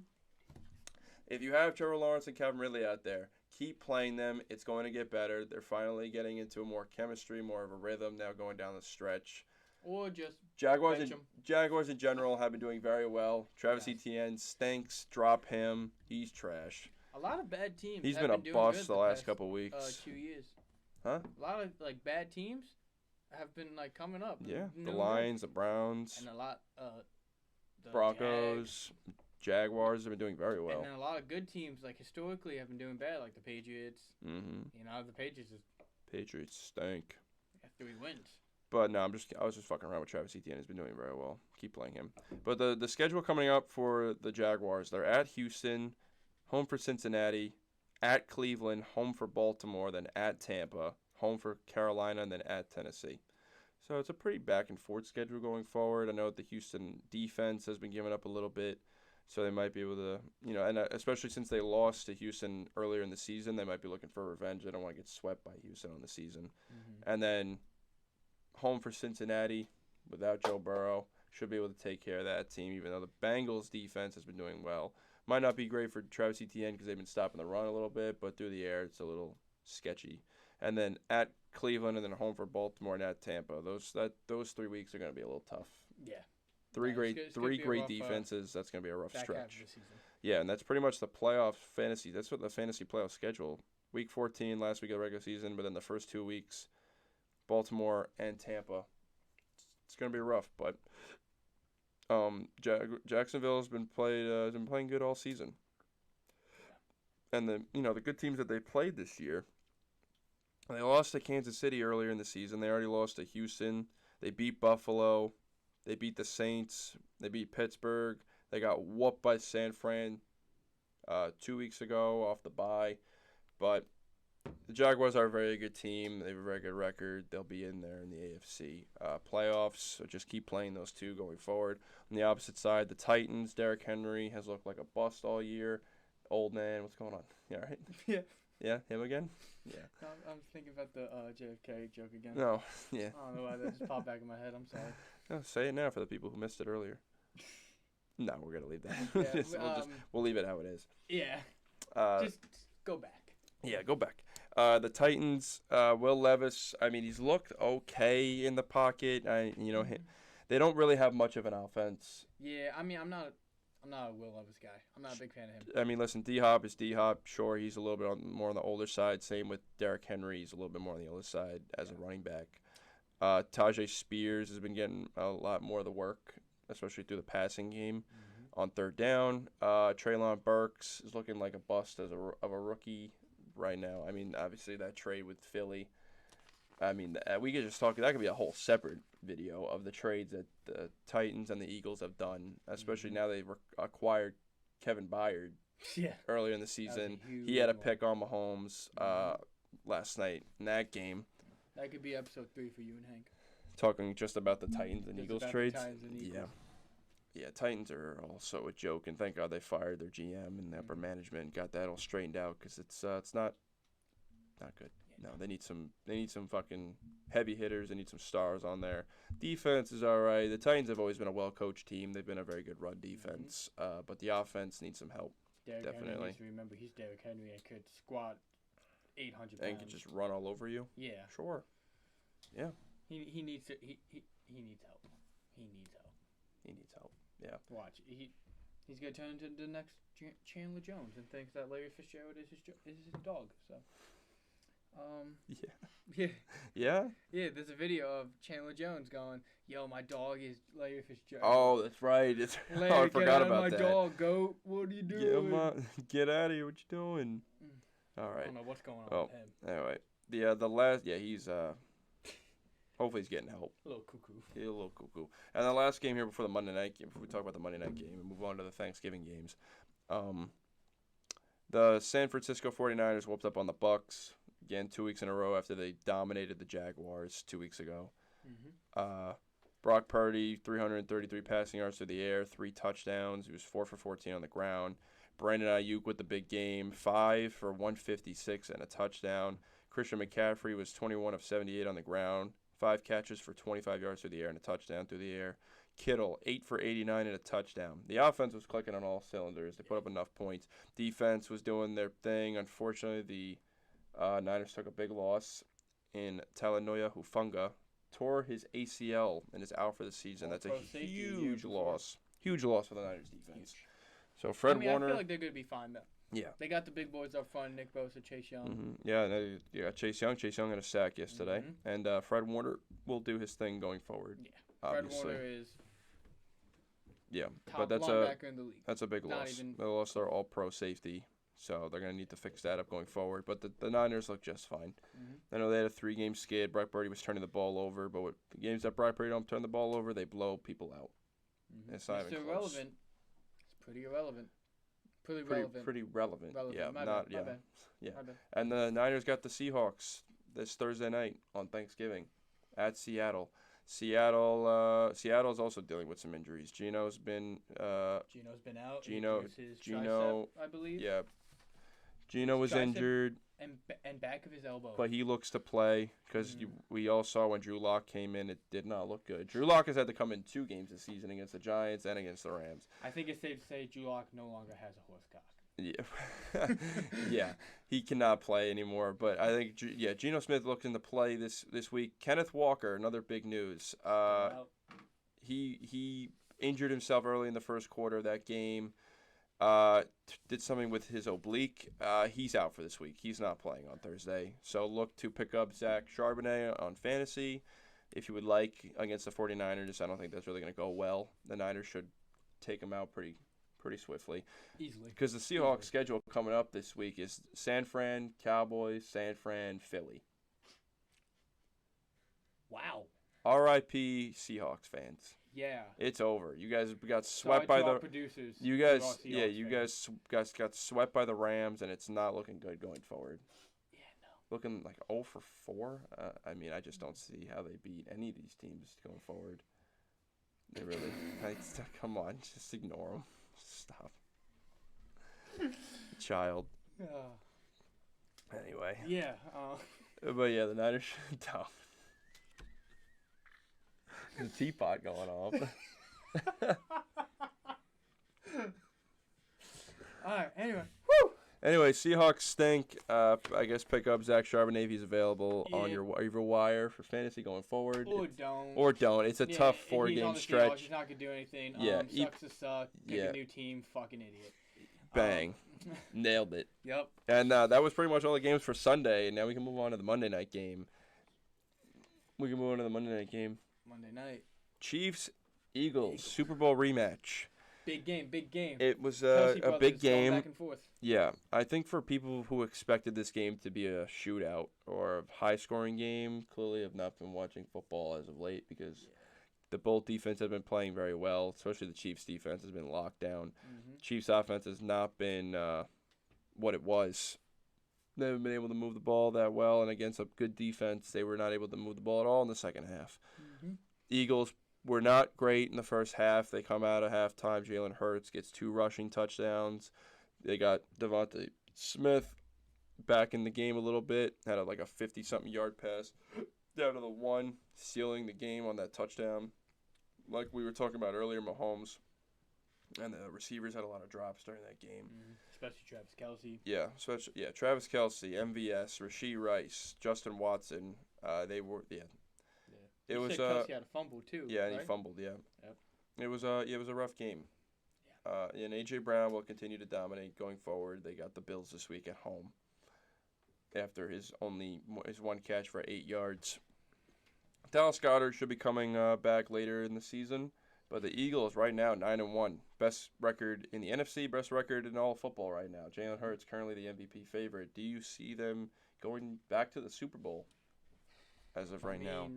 If you have Trevor Lawrence and Calvin Ridley out there, keep playing them. It's going to get better. They're finally getting into a more chemistry, more of a rhythm now going down the stretch. Or just Jaguars bench 'em. Jaguars in general have been doing very well. Travis Yes. Etienne stinks. Drop him. He's trash. A lot of bad teams. He's have been a doing bust good the last couple weeks. 2 years. Huh? A lot of bad teams have been coming up. Yeah, the Doing Lions, the good. Browns, And a lot the Broncos, Jaguars have been doing very well. And then a lot of good teams historically have been doing bad, like the Patriots. Mm-hmm. The Patriots is Patriots stink. after he wins. But no, I was just fucking around with Travis Etienne. He's been doing very well. Keep playing him. But the schedule coming up for the Jaguars, they're at Houston, home for Cincinnati, at Cleveland, home for Baltimore, then at Tampa, home for Carolina, and then at Tennessee. So it's a pretty back and forth schedule going forward. I know the Houston defense has been giving up a little bit, so they might be able to, and especially since they lost to Houston earlier in the season, they might be looking for revenge. They don't want to get swept by Houston on the season. Mm-hmm. And then home for Cincinnati without Joe Burrow. Should be able to take care of that team, even though the Bengals defense has been doing well. Might not be great for Travis Etienne because they've been stopping the run a little bit, but through the air it's a little sketchy. And then at Cleveland and then home for Baltimore and at Tampa. Those 3 weeks are going to be a little tough. Yeah. Three It's gonna be a great rough, defenses. That's going to be a rough back half of stretch. the season. Yeah, and that's pretty much the playoff fantasy. That's what the fantasy playoff schedule. Week 14, last week of the regular season, but then the first 2 weeks, Baltimore and Tampa. It's going to be rough, but Jacksonville has been playing good all season. And the good teams that they played this year, they lost to Kansas City earlier in the season. They already lost to Houston. They beat Buffalo. They beat the Saints. They beat Pittsburgh. They got whooped by San Fran 2 weeks ago off the bye. But the Jaguars are a very good team. They have a very good record. They'll be in there in the AFC playoffs. So just keep playing those two going forward. On the opposite side, the Titans, Derrick Henry has looked like a bust all year. Old man, what's going on? Yeah, right? Yeah. Yeah, him again? Yeah. I'm thinking about the JFK joke again. No, yeah. I don't know why that just popped back in my head. I'm sorry. No, say it now for the people who missed it earlier. No, we're going to leave that. Yeah, we'll leave it how it is. Yeah. Just go back. Yeah, go back. The Titans, Will Levis, he's looked okay in the pocket. They don't really have much of an offense. Yeah, I'm not a Will Levis guy. I'm not a big fan of him. Listen, D-Hop is D-Hop. Sure, he's a little bit more on the older side. Same with Derrick Henry. He's a little bit more on the older side as a running back. Tajay Spears has been getting a lot more of the work, especially through the passing game on third down. Treylon Burks is looking like a bust of a rookie right now. Obviously that trade with Philly. We could just talk. That could be a whole separate video of the trades that the Titans and the Eagles have done, especially now they've acquired Kevin Byard. Yeah. Earlier in the season, he had a pick on Mahomes last night in that game. That could be episode 3 for you and Hank. Talking just about the Titans and Eagles about trades. the Titans and Eagles. Yeah, Titans are also a joke, and thank God they fired their GM and the upper management and got that all straightened out because it's not good. No, they need some fucking heavy hitters. They need some stars on there. Defense is all right. The Titans have always been a well-coached team. They've been a very good run defense, but the offense needs some help. Derrick Definitely. Henry needs to remember he's Derrick Henry and could squat 800 and pounds. can just run all over you. Yeah. Sure. He needs to he needs help. He needs help. He needs help. Yeah. Watch. He's gonna turn into the next Chandler Jones and thinks that Larry Fitzgerald is his dog. So. Yeah. Yeah. Yeah. There's a video of Chandler Jones going, "Yo, my dog is Larry Fitzgerald." Oh, that's right. Larry, I get forgot out about of my that. dog, goat. What are you doing? Get out of here. What you doing? All I right. don't know what's going on Oh. with him. Anyway, the last, he's hopefully he's getting help. A little cuckoo. He's a little cuckoo. And the last game here before the Monday night game, before we talk about the Monday night game and move on to the Thanksgiving games, the San Francisco 49ers whooped up on the Bucks again 2 weeks in a row after they dominated the Jaguars 2 weeks ago. Mm-hmm. Brock Purdy, 333 passing yards through the air, 3 touchdowns. He was 4 for 14 on the ground. Brandon Ayuk with the big game, 5 for 156 and a touchdown. Christian McCaffrey was 21 of 78 on the ground, 5 catches for 25 yards through the air and a touchdown through the air. Kittle, 8 for 89 and a touchdown. The offense was clicking on all cylinders. They put up enough points. Defense was doing their thing. Unfortunately, the Niners took a big loss in Talanoa Hufanga. Tore his ACL and is out for the season. That's a All-pro safety the year huge before. loss. Huge loss for the Niners defense. So Fred I mean, Warner. I feel like they're gonna be fine though. Yeah. They got the big boys up front: Nick Bosa, Chase Young. Yeah, Chase Young. Chase Young had a sack yesterday. Mhm. And Fred Warner will do his thing going forward. Yeah. Obviously. Fred Warner is Yeah, top but that's linebacker in the league. a big Not loss. even- They lost their all-pro safety, so they're going to need to fix that up going forward. But the Niners look just fine. Mhm. I know they had a 3-game skid. Brock Purdy was turning the ball over, but with the games that Brock Purdy don't turn the ball over, they blow people out. Mhm. It's not Mr. even close. Irrelevant. It's pretty irrelevant. Pretty relevant. Pretty relevant. Yeah, My not bad, my bad. Yeah. My bad. And the Niners got the Seahawks this Thursday night on Thanksgiving at Seattle's also dealing with some injuries. Gino's been Gino's been out. He Gino- bruised his Gino- tricep, I believe. yeah. Gino was Tricep. injured, And back of his elbow. but he looks to play because Mhm. we all saw when Drew Lock came in, it did not look good. Drew Lock has had to come in 2 games this season against the Giants and against the Rams. I think it's safe to say Drew Lock no longer has a horse cock. Yeah, yeah, he cannot play anymore. But I think Geno Smith looking to play this week. Kenneth Walker, another big news. Out. He injured himself early in the first quarter of that game. Did something with his oblique. He's out for this week. He's not playing on Thursday. So look to pick up Zach Charbonnet on fantasy if you would like against the 49ers. I don't think that's really going to go well. The Niners should take him out pretty swiftly. Easily. Because the Seahawks schedule coming up this week is San Fran, Cowboys, San Fran, Philly. Wow. R.I.P. Seahawks fans. Yeah. It's over. You guys got Sorry swept by to our the. producers. You who are guys, Seahawks you fans. guys got swept by the Rams, and it's not looking good going forward. Yeah, no. Looking like 0 for 4. I mean, I just don't see how they beat any of these teams going forward. They really. Come on, just ignore them. Stop. Child. Anyway. Yeah. But yeah, the Niners should down. The teapot going off. All right. Anyway. Anyway, Seahawks stink. I guess pick up Zach Charbonnet if he's available on Yeah. your waiver wire for fantasy going forward. Or don't. Don't. It's a tough if he's on 4-game the Seahawks, stretch. He's not gonna do anything. Yeah, Sucks to suck. Pick yeah. a new team. Fucking idiot. Bang. Nailed it. Yep. And that was pretty much all the games for Sunday. And now we can move on to the Monday night game. Monday night. Chiefs, Eagles, Super Bowl rematch. Big game. Big game. It was Kelsey a brothers big going game. Back and forth. Yeah, I think for people who expected this game to be a shootout or a high-scoring game, clearly have not been watching football as of late because the both defense have been playing very well, especially the Chiefs' defense has been locked down. Mm-hmm. Chiefs' offense has not been what it was. They haven't been able to move the ball that well, and against a good defense, they were not able to move the ball at all in the second half. Mm-hmm. Eagles were not great in the first half. They come out at halftime. Jalen Hurts gets 2 rushing touchdowns. They got Devontae Smith back in the game a little bit. Had a 50-something yard pass down to the 1, sealing the game on that touchdown. Like we were talking about earlier, Mahomes And the receivers had a lot of drops during that game. Especially Travis Kelce. Yeah, Travis Kelce, MVS, Rashee Rice, Justin Watson. They were Yeah. It You was said Kelce had a fumble too. yeah, and right? he fumbled. Yeah. Yep. It was a rough game. And AJ Brown will continue to dominate going forward. They got the Bills this week at home. After his one catch for 8 yards. Dallas Goedert should be coming back later in the season, but the Eagles right now 9-1, best record in the NFC, best record in all of football right now. Jalen Hurts currently the MVP favorite. Do you see them going back to the Super Bowl as of right now?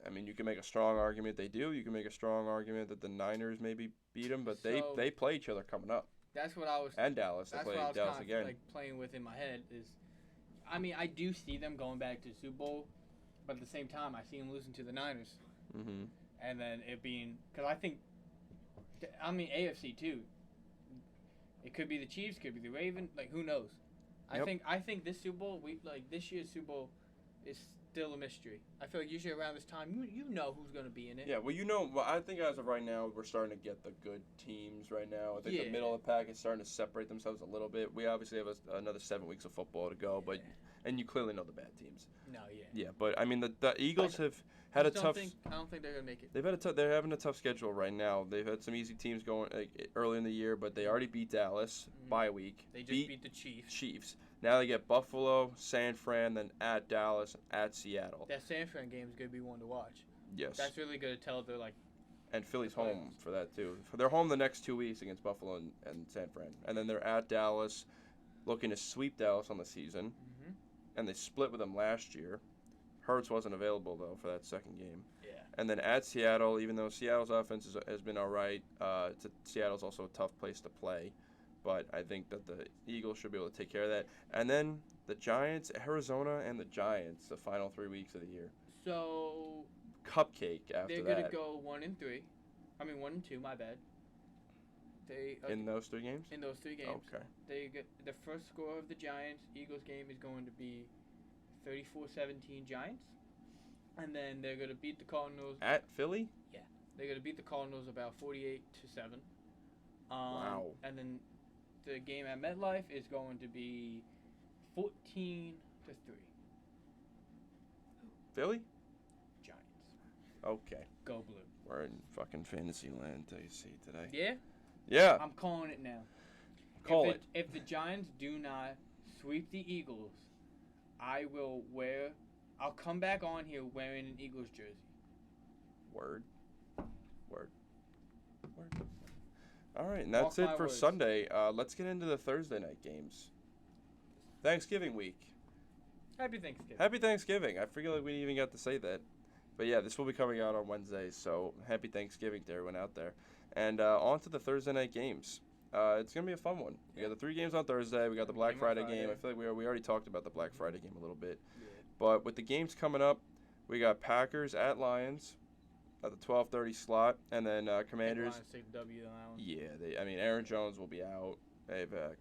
I mean, you can make a strong argument they do. You can make a strong argument that the Niners maybe beat them, but they play each other coming up. That's what I was. And Dallas. They That's play what I was Dallas kind again. of like playing with in my head is, I mean, I do see them going back to the Super Bowl, but at the same time, I see them losing to the Niners, and then it being because I think, I mean, AFC too. It could be the Chiefs, could be the Ravens. Like who knows? Yep. I think this Super Bowl, this year's Super Bowl, is still a mystery. I feel like usually around this time, you know who's gonna be in it. Yeah, well, I think as of right now, we're starting to get the good teams right now. I think the middle of the pack is starting to separate themselves a little bit. We obviously have another 7 weeks of football to go, and you clearly know the bad teams. No, yeah. Yeah, but I mean the Eagles have had a tough. I don't think they're gonna make it. They're having a tough schedule right now. They've had some easy teams going early in the year, but they already beat Dallas bye week. They just beat the Chiefs. Now they get Buffalo, San Fran, then at Dallas, at Seattle. That San Fran game is gonna be one to watch. Yes. That's really good to tell. They're like. And Philly's home for that too. They're home the next 2 weeks against Buffalo and San Fran, and then they're at Dallas, looking to sweep Dallas on the season. And they split with them last year. Hurts wasn't available though for that second game. Yeah. And then at Seattle, even though Seattle's offense has been all right, Seattle's also a tough place to play. But I think that the Eagles should be able to take care of that. And then the Giants, Arizona, and the Giants, the final 3 weeks of the year. So. Cupcake after they're that. They're gonna go 1-3. I mean 1-2. My bad. They in those 3 games. In those 3 games. Okay. They get the first score of the Giants Eagles game is going to be 34-17 Giants, and then they're gonna beat the Cardinals at Philly. Yeah, they're gonna beat the Cardinals about 48-7. Wow. And then the game at MetLife is going to be 14-3. Philly. Giants. Okay. Go blue. We're in fucking fantasy land, you see today. Yeah. Yeah. I'm calling it now. Call it. If the Giants do not sweep the Eagles, I'll come back on here wearing an Eagles jersey. Word. All right, and that's it for Sunday. Let's get into the Thursday night games. Thanksgiving week. Happy Thanksgiving. Happy Thanksgiving. I feel like we didn't even got to say that. But yeah, this will be coming out on Wednesday, so happy Thanksgiving to everyone out there. And on to the Thursday night games. It's going to be a fun one. We got the 3 games on Thursday. We got the Black Friday game. I feel like we already talked about the Black Friday game a little bit. Yeah. But with the games coming up, we got Packers at Lions at the 12:30 slot, and then Commanders. Lions take the W on that one. Yeah, Aaron Jones will be out.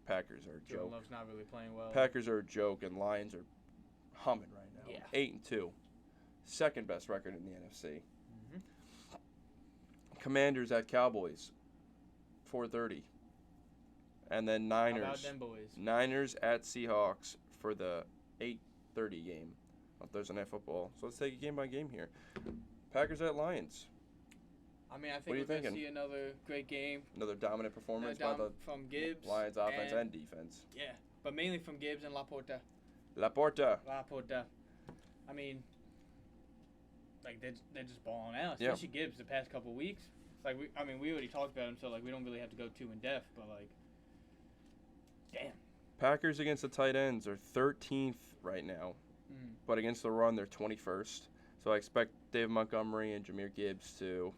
Packers are a joke. Jordan Love's not really playing well. Packers are a joke, and Lions are humming right now. Yeah. 8-2, second best record in the NFC. Mm-hmm. Commanders at Cowboys, 4:30, and then Niners. How about them boys? Niners at Seahawks for the 8:30 game on Thursday Night Football. So let's take it game by game here. Packers at Lions. I mean, I think we're going to see another great game. Another dominant performance from Gibbs. Lions offense and defense. Yeah, but mainly from Gibbs and Laporta. Laporta. I mean, like they're just balling out, especially Gibbs the past couple of weeks. Like we already talked about him, so like we don't really have to go too in depth, but like, damn. Packers against the tight ends are 13th right now, but against the run they're 21st. So I expect Dave Montgomery and Jahmyr Gibbs to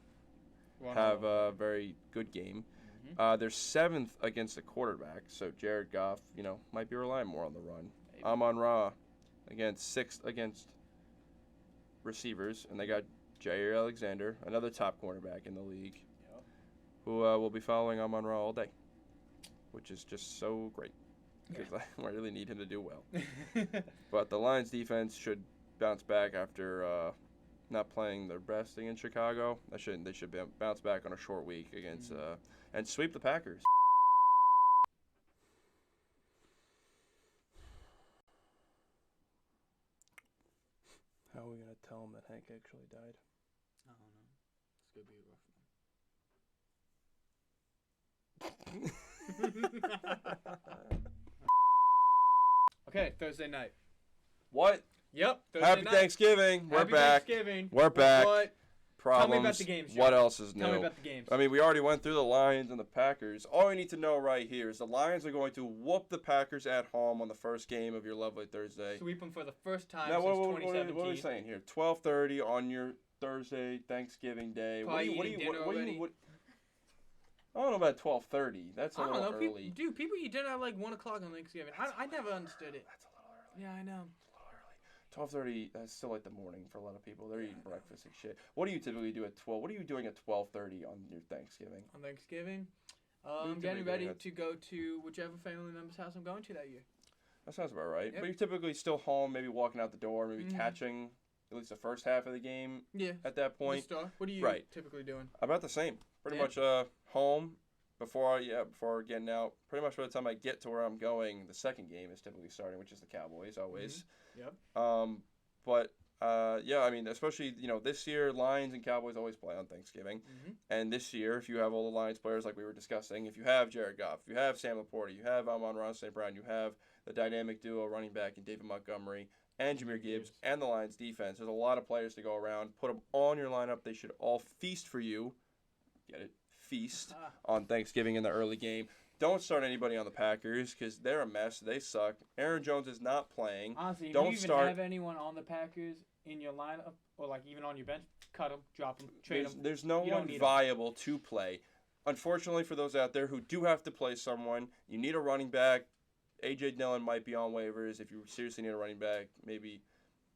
have a very good game. Mm-hmm. They're 7th against the quarterback, so Jared Goff, might be relying more on the run. Maybe. Amon-Ra, again, 6th against receivers, and they got Jair Alexander, another top cornerback in the league, who will be following Amon-Ra all day, which is just so great because I really need him to do well. But the Lions defense should bounce back after not playing their best against Chicago. They should bounce back on a short week against and sweep the Packers. How are we gonna tell him that Hank actually died? I don't know. It's gonna be a rough one. Okay, Thursday night. What? Yep, Thursday Happy night. Thanksgiving. We're Happy back. Thanksgiving. We're back. What? Problems. Tell me about the games, What Joe. else is new? Tell me about the games. I mean, we already went through the Lions and the Packers. All you need to know right here is the Lions are going to whoop the Packers at home on the first game of your lovely Thursday. Sweep them for the first time Now, since 2017. what are we saying here? 12:30 on your Thursday, Thanksgiving Day. Probably eating dinner already. I don't know about 12:30. That's a I don't little know. early. People eat dinner at like 1 o'clock on Thanksgiving. I never understood it. That's a little early. Yeah, I know. 12:30. That's still like the morning for a lot of people. They're eating breakfast and shit. What do you typically do at 12? What are you doing at 12:30 on your Thanksgiving? On Thanksgiving, you I'm getting typically ready doing? to go to whichever family member's house I'm going to that year. That sounds about right. Yep. But you're typically still home, maybe walking out the door, maybe Mhm. catching at least the first half of the game Yeah. at that point. Star. What are you Right. typically doing? About the same. Pretty Yeah. much home before getting out. Pretty much by the time I get to where I'm going, the second game is typically starting, which is the Cowboys always. Yep. But yeah, I mean, especially this year, Lions and Cowboys always play on Thanksgiving. Mm-hmm. And this year, if you have all the Lions players like we were discussing, if you have Jared Goff, if you have Sam Laporta, you have Amon-Ra St. Brown, you have the dynamic duo running back in David Montgomery and Jahmyr Gibbs and the Lions defense, there's a lot of players to go around. Put them on your lineup. They should all feast for you. Get it? Feast on Thanksgiving in the early game. Don't start anybody on the Packers because they're a mess. They suck. Aaron Jones is not playing. Honestly, if Don't you even start- have anyone on the Packers in your lineup or like even on your bench, cut them, drop them, trade them. There's no You don't one need 'em. viable to play. Unfortunately for those out there who do have to play someone, you need a running back. A.J. Dillon might be on waivers. If you seriously need a running back, maybe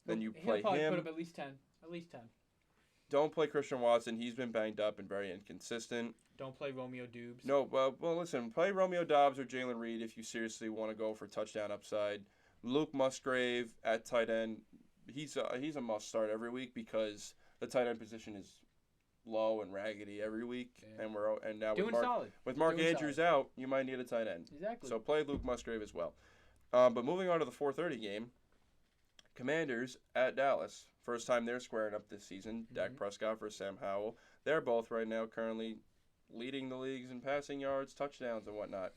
then you play He'll probably him. put up at least 10. At least 10. Don't play Christian Watson. He's been banged up and very inconsistent. Don't play Romeo Dubes. No, well, listen, play Romeo Doubs or Jalen Reed if you seriously want to go for touchdown upside. Luke Musgrave at tight end. He's a must start every week because the tight end position is low and raggedy every week, Yeah. and now Doing solid. with Mark Doing Andrews out, you might need a tight end. Exactly. So play Luke Musgrave as well. But moving on to the 4:30 game, Commanders at Dallas. First time they're squaring up this season. Dak Prescott versus Sam Howell. They're both right now currently leading the leagues in passing yards, touchdowns, and whatnot.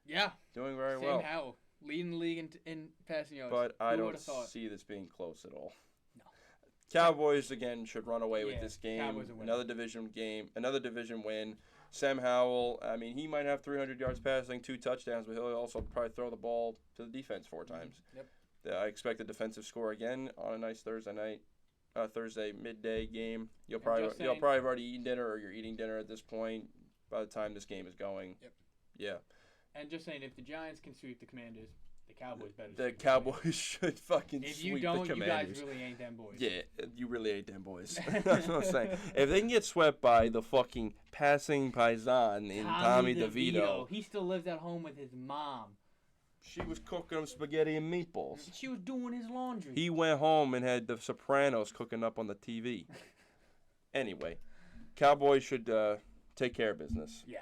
Yeah. Doing very Sam well. Howell leading the league in passing yards. But I Who don't would've thought? see this being close at all. No. Cowboys again should run away with Yeah, this game. Cowboys will win. Another division win. Sam Howell, I mean, he might have 300 yards passing, 2 touchdowns, but he'll also probably throw the ball to the defense 4 times. Yep. I expect a defensive score again on a nice Thursday midday game. You'll probably have already eaten dinner or you're eating dinner at this point by the time this game is going. Yep. Yeah. And just saying, if the Giants can sweep the Commanders, the Cowboys better. The sweep Cowboys should fucking If sweep you don't, the you Commanders. guys really ain't them boys. Yeah, you really ain't them boys. That's what I'm saying. If they can get swept by the fucking passing paisan in Tommy DeVito, He still lives at home with his mom. she was cooking him spaghetti and meatballs. She was doing his laundry. He went home and had the Sopranos cooking up on the TV. Anyway, Cowboys should take care of business. Yeah.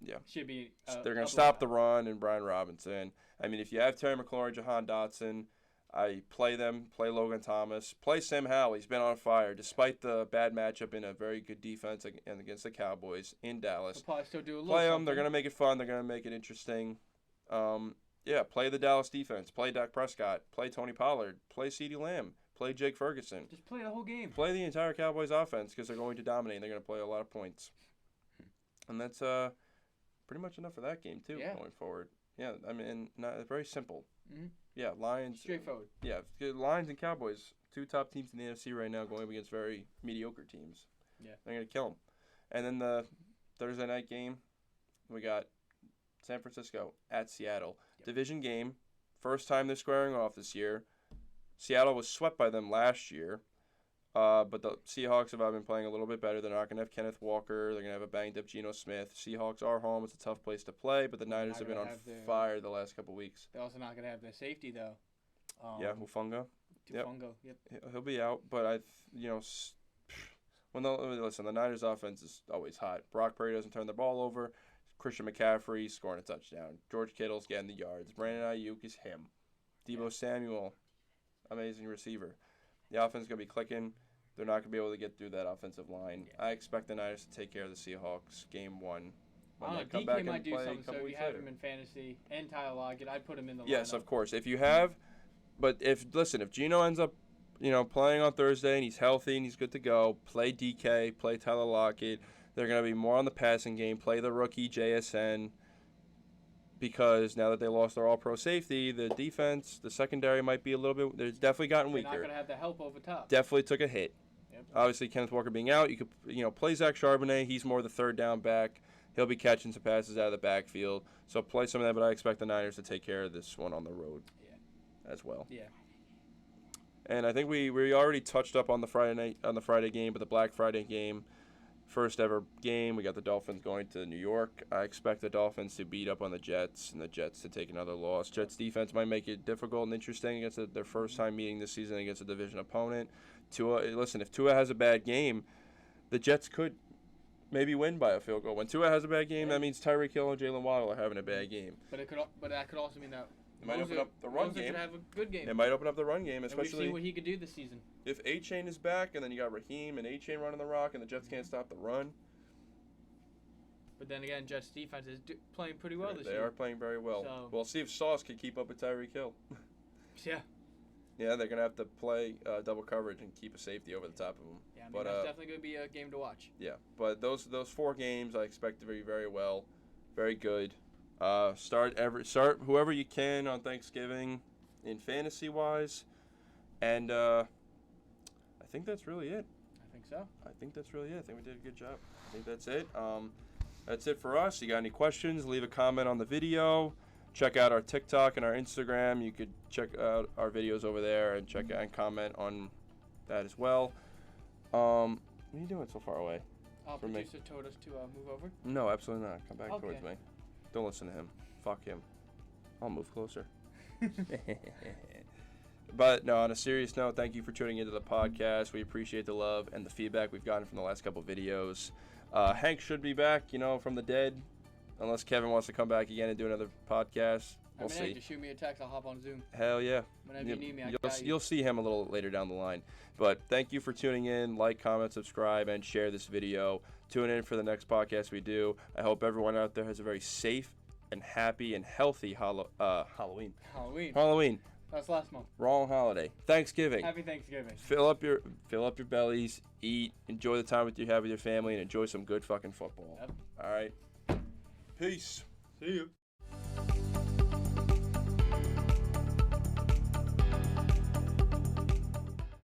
Yeah. Should be. They're going to stop the run and Brian Robinson. I mean, if you have Terry McLaurin, Jahan Dotson, I play them, play Logan Thomas, play Sam Howell. He's been on fire despite the bad matchup in a very good defense and against the Cowboys in Dallas. They'll probably still do a little Play them. something. They're going to make it fun. They're going to make it interesting. Yeah, play the Dallas defense. Play Dak Prescott. Play Tony Pollard. Play CeeDee Lamb. Play Jake Ferguson. Just play the whole game. Play the entire Cowboys offense because they're going to dominate. They're going to play a lot of points. And that's pretty much enough for that game, too, Yeah. going forward. Yeah, I mean, very simple. Mhm. Yeah, Lions. Straightforward. Yeah, Lions and Cowboys, 2 top teams in the NFC right now going up against very mediocre teams. Yeah. They're going to kill them. And then the Thursday night game, we got San Francisco at Seattle. Yep. Division game. First time they're squaring off this year. Seattle was swept by them last year. But the Seahawks have been playing a little bit better. They're not going to have Kenneth Walker. They're going to have a banged-up Geno Smith. Seahawks are home. It's a tough place to play, but the Niners have been on fire the last couple weeks. They're also not going to have their safety, though. Yeah, Hufanga. Yep. Tufungo. Yep. He'll be out, but Listen, the Niners' offense is always hot. Brock Purdy doesn't turn the ball over. Christian McCaffrey scoring a touchdown. George Kittle's getting the yards. Brandon Ayuk is him. Debo Samuel, amazing receiver. The offense is going to be clicking. They're not going to be able to get through that offensive line. Yeah. I expect the Niners to take care of the Seahawks game 1. When they I come don't back know, DK and might do play a something, so couple if you weeks have later. him in fantasy and Tyler Lockett, I'd put him in the Yes, lineup. of course. If Geno ends up, playing on Thursday and he's healthy and he's good to go, play DK, play Tyler Lockett. They're going to be more on the passing game. Play the rookie JSN, because now that they lost their All-Pro safety, the defense, the secondary might be a little bit. They've definitely gotten They're not weaker. going to have the help over top. Definitely took a hit. Yep. Obviously, Kenneth Walker being out, you could play Zach Charbonnet. He's more the third down back. He'll be catching some passes out of the backfield. So play some of that, but I expect the Niners to take care of this one on the road as well. Yeah. And I think we already touched up on the Friday game, but the Black Friday game, first ever game, we got the Dolphins going to New York. I expect the Dolphins to beat up on the Jets and the Jets to take another loss. Jets defense might make it difficult and interesting against their first time meeting this season against a division opponent. If Tua has a bad game, the Jets could maybe win by a field goal. When Tua has a bad game, that means Tyreek Hill and Jalen Waddle are having a bad game. But that could also mean that It might open up the run game. Could have a good game. It might open up the run game, And we've especially seen what he could do this season. if A-Chain is back, and then you got Raheem and A-Chain running the rock, and the Jets can't stop the run. But then again, Jets defense is playing pretty well this They year. are playing very well. So- We'll see if Sauce can keep up with Tyreek Hill. Yeah. Yeah, they're going to have to play double coverage and keep a safety over the top of them. Yeah, I mean, But, that's definitely going to be a game to watch. Yeah, but those 4 games I expect to be very well, very good. Start whoever you can on Thanksgiving in fantasy wise, and I think that's really it. I think so. I think that's really it. I think we did a good job. I think that's it. That's it for us. You got any questions? Leave a comment on the video. Check out our TikTok and our Instagram. You could check out our videos over there and check out and comment on that as well. What are you doing so far away? Our For me. producer told us to move over. No, absolutely not. Come back towards Okay. me. Don't listen to him. Fuck him. I'll move closer. But no, on a serious note, thank you for tuning into the podcast. We appreciate the love and the feedback we've gotten from the last couple videos. Hank should be back, from the dead, unless Kevin wants to come back again and do another podcast. We'll see. Just shoot me a text. I'll hop on Zoom. Hell yeah. Whenever you need me, You'll see him a little later down the line. But thank you for tuning in. Like, comment, subscribe, and share this video. Tune in for the next podcast we do. I hope everyone out there has a very safe and happy and healthy Halloween. Halloween. That's last month. Wrong holiday. Thanksgiving. Happy Thanksgiving. Fill up your bellies, eat, enjoy the time you have with your family, and enjoy some good fucking football. Yep. All right. Peace. See you.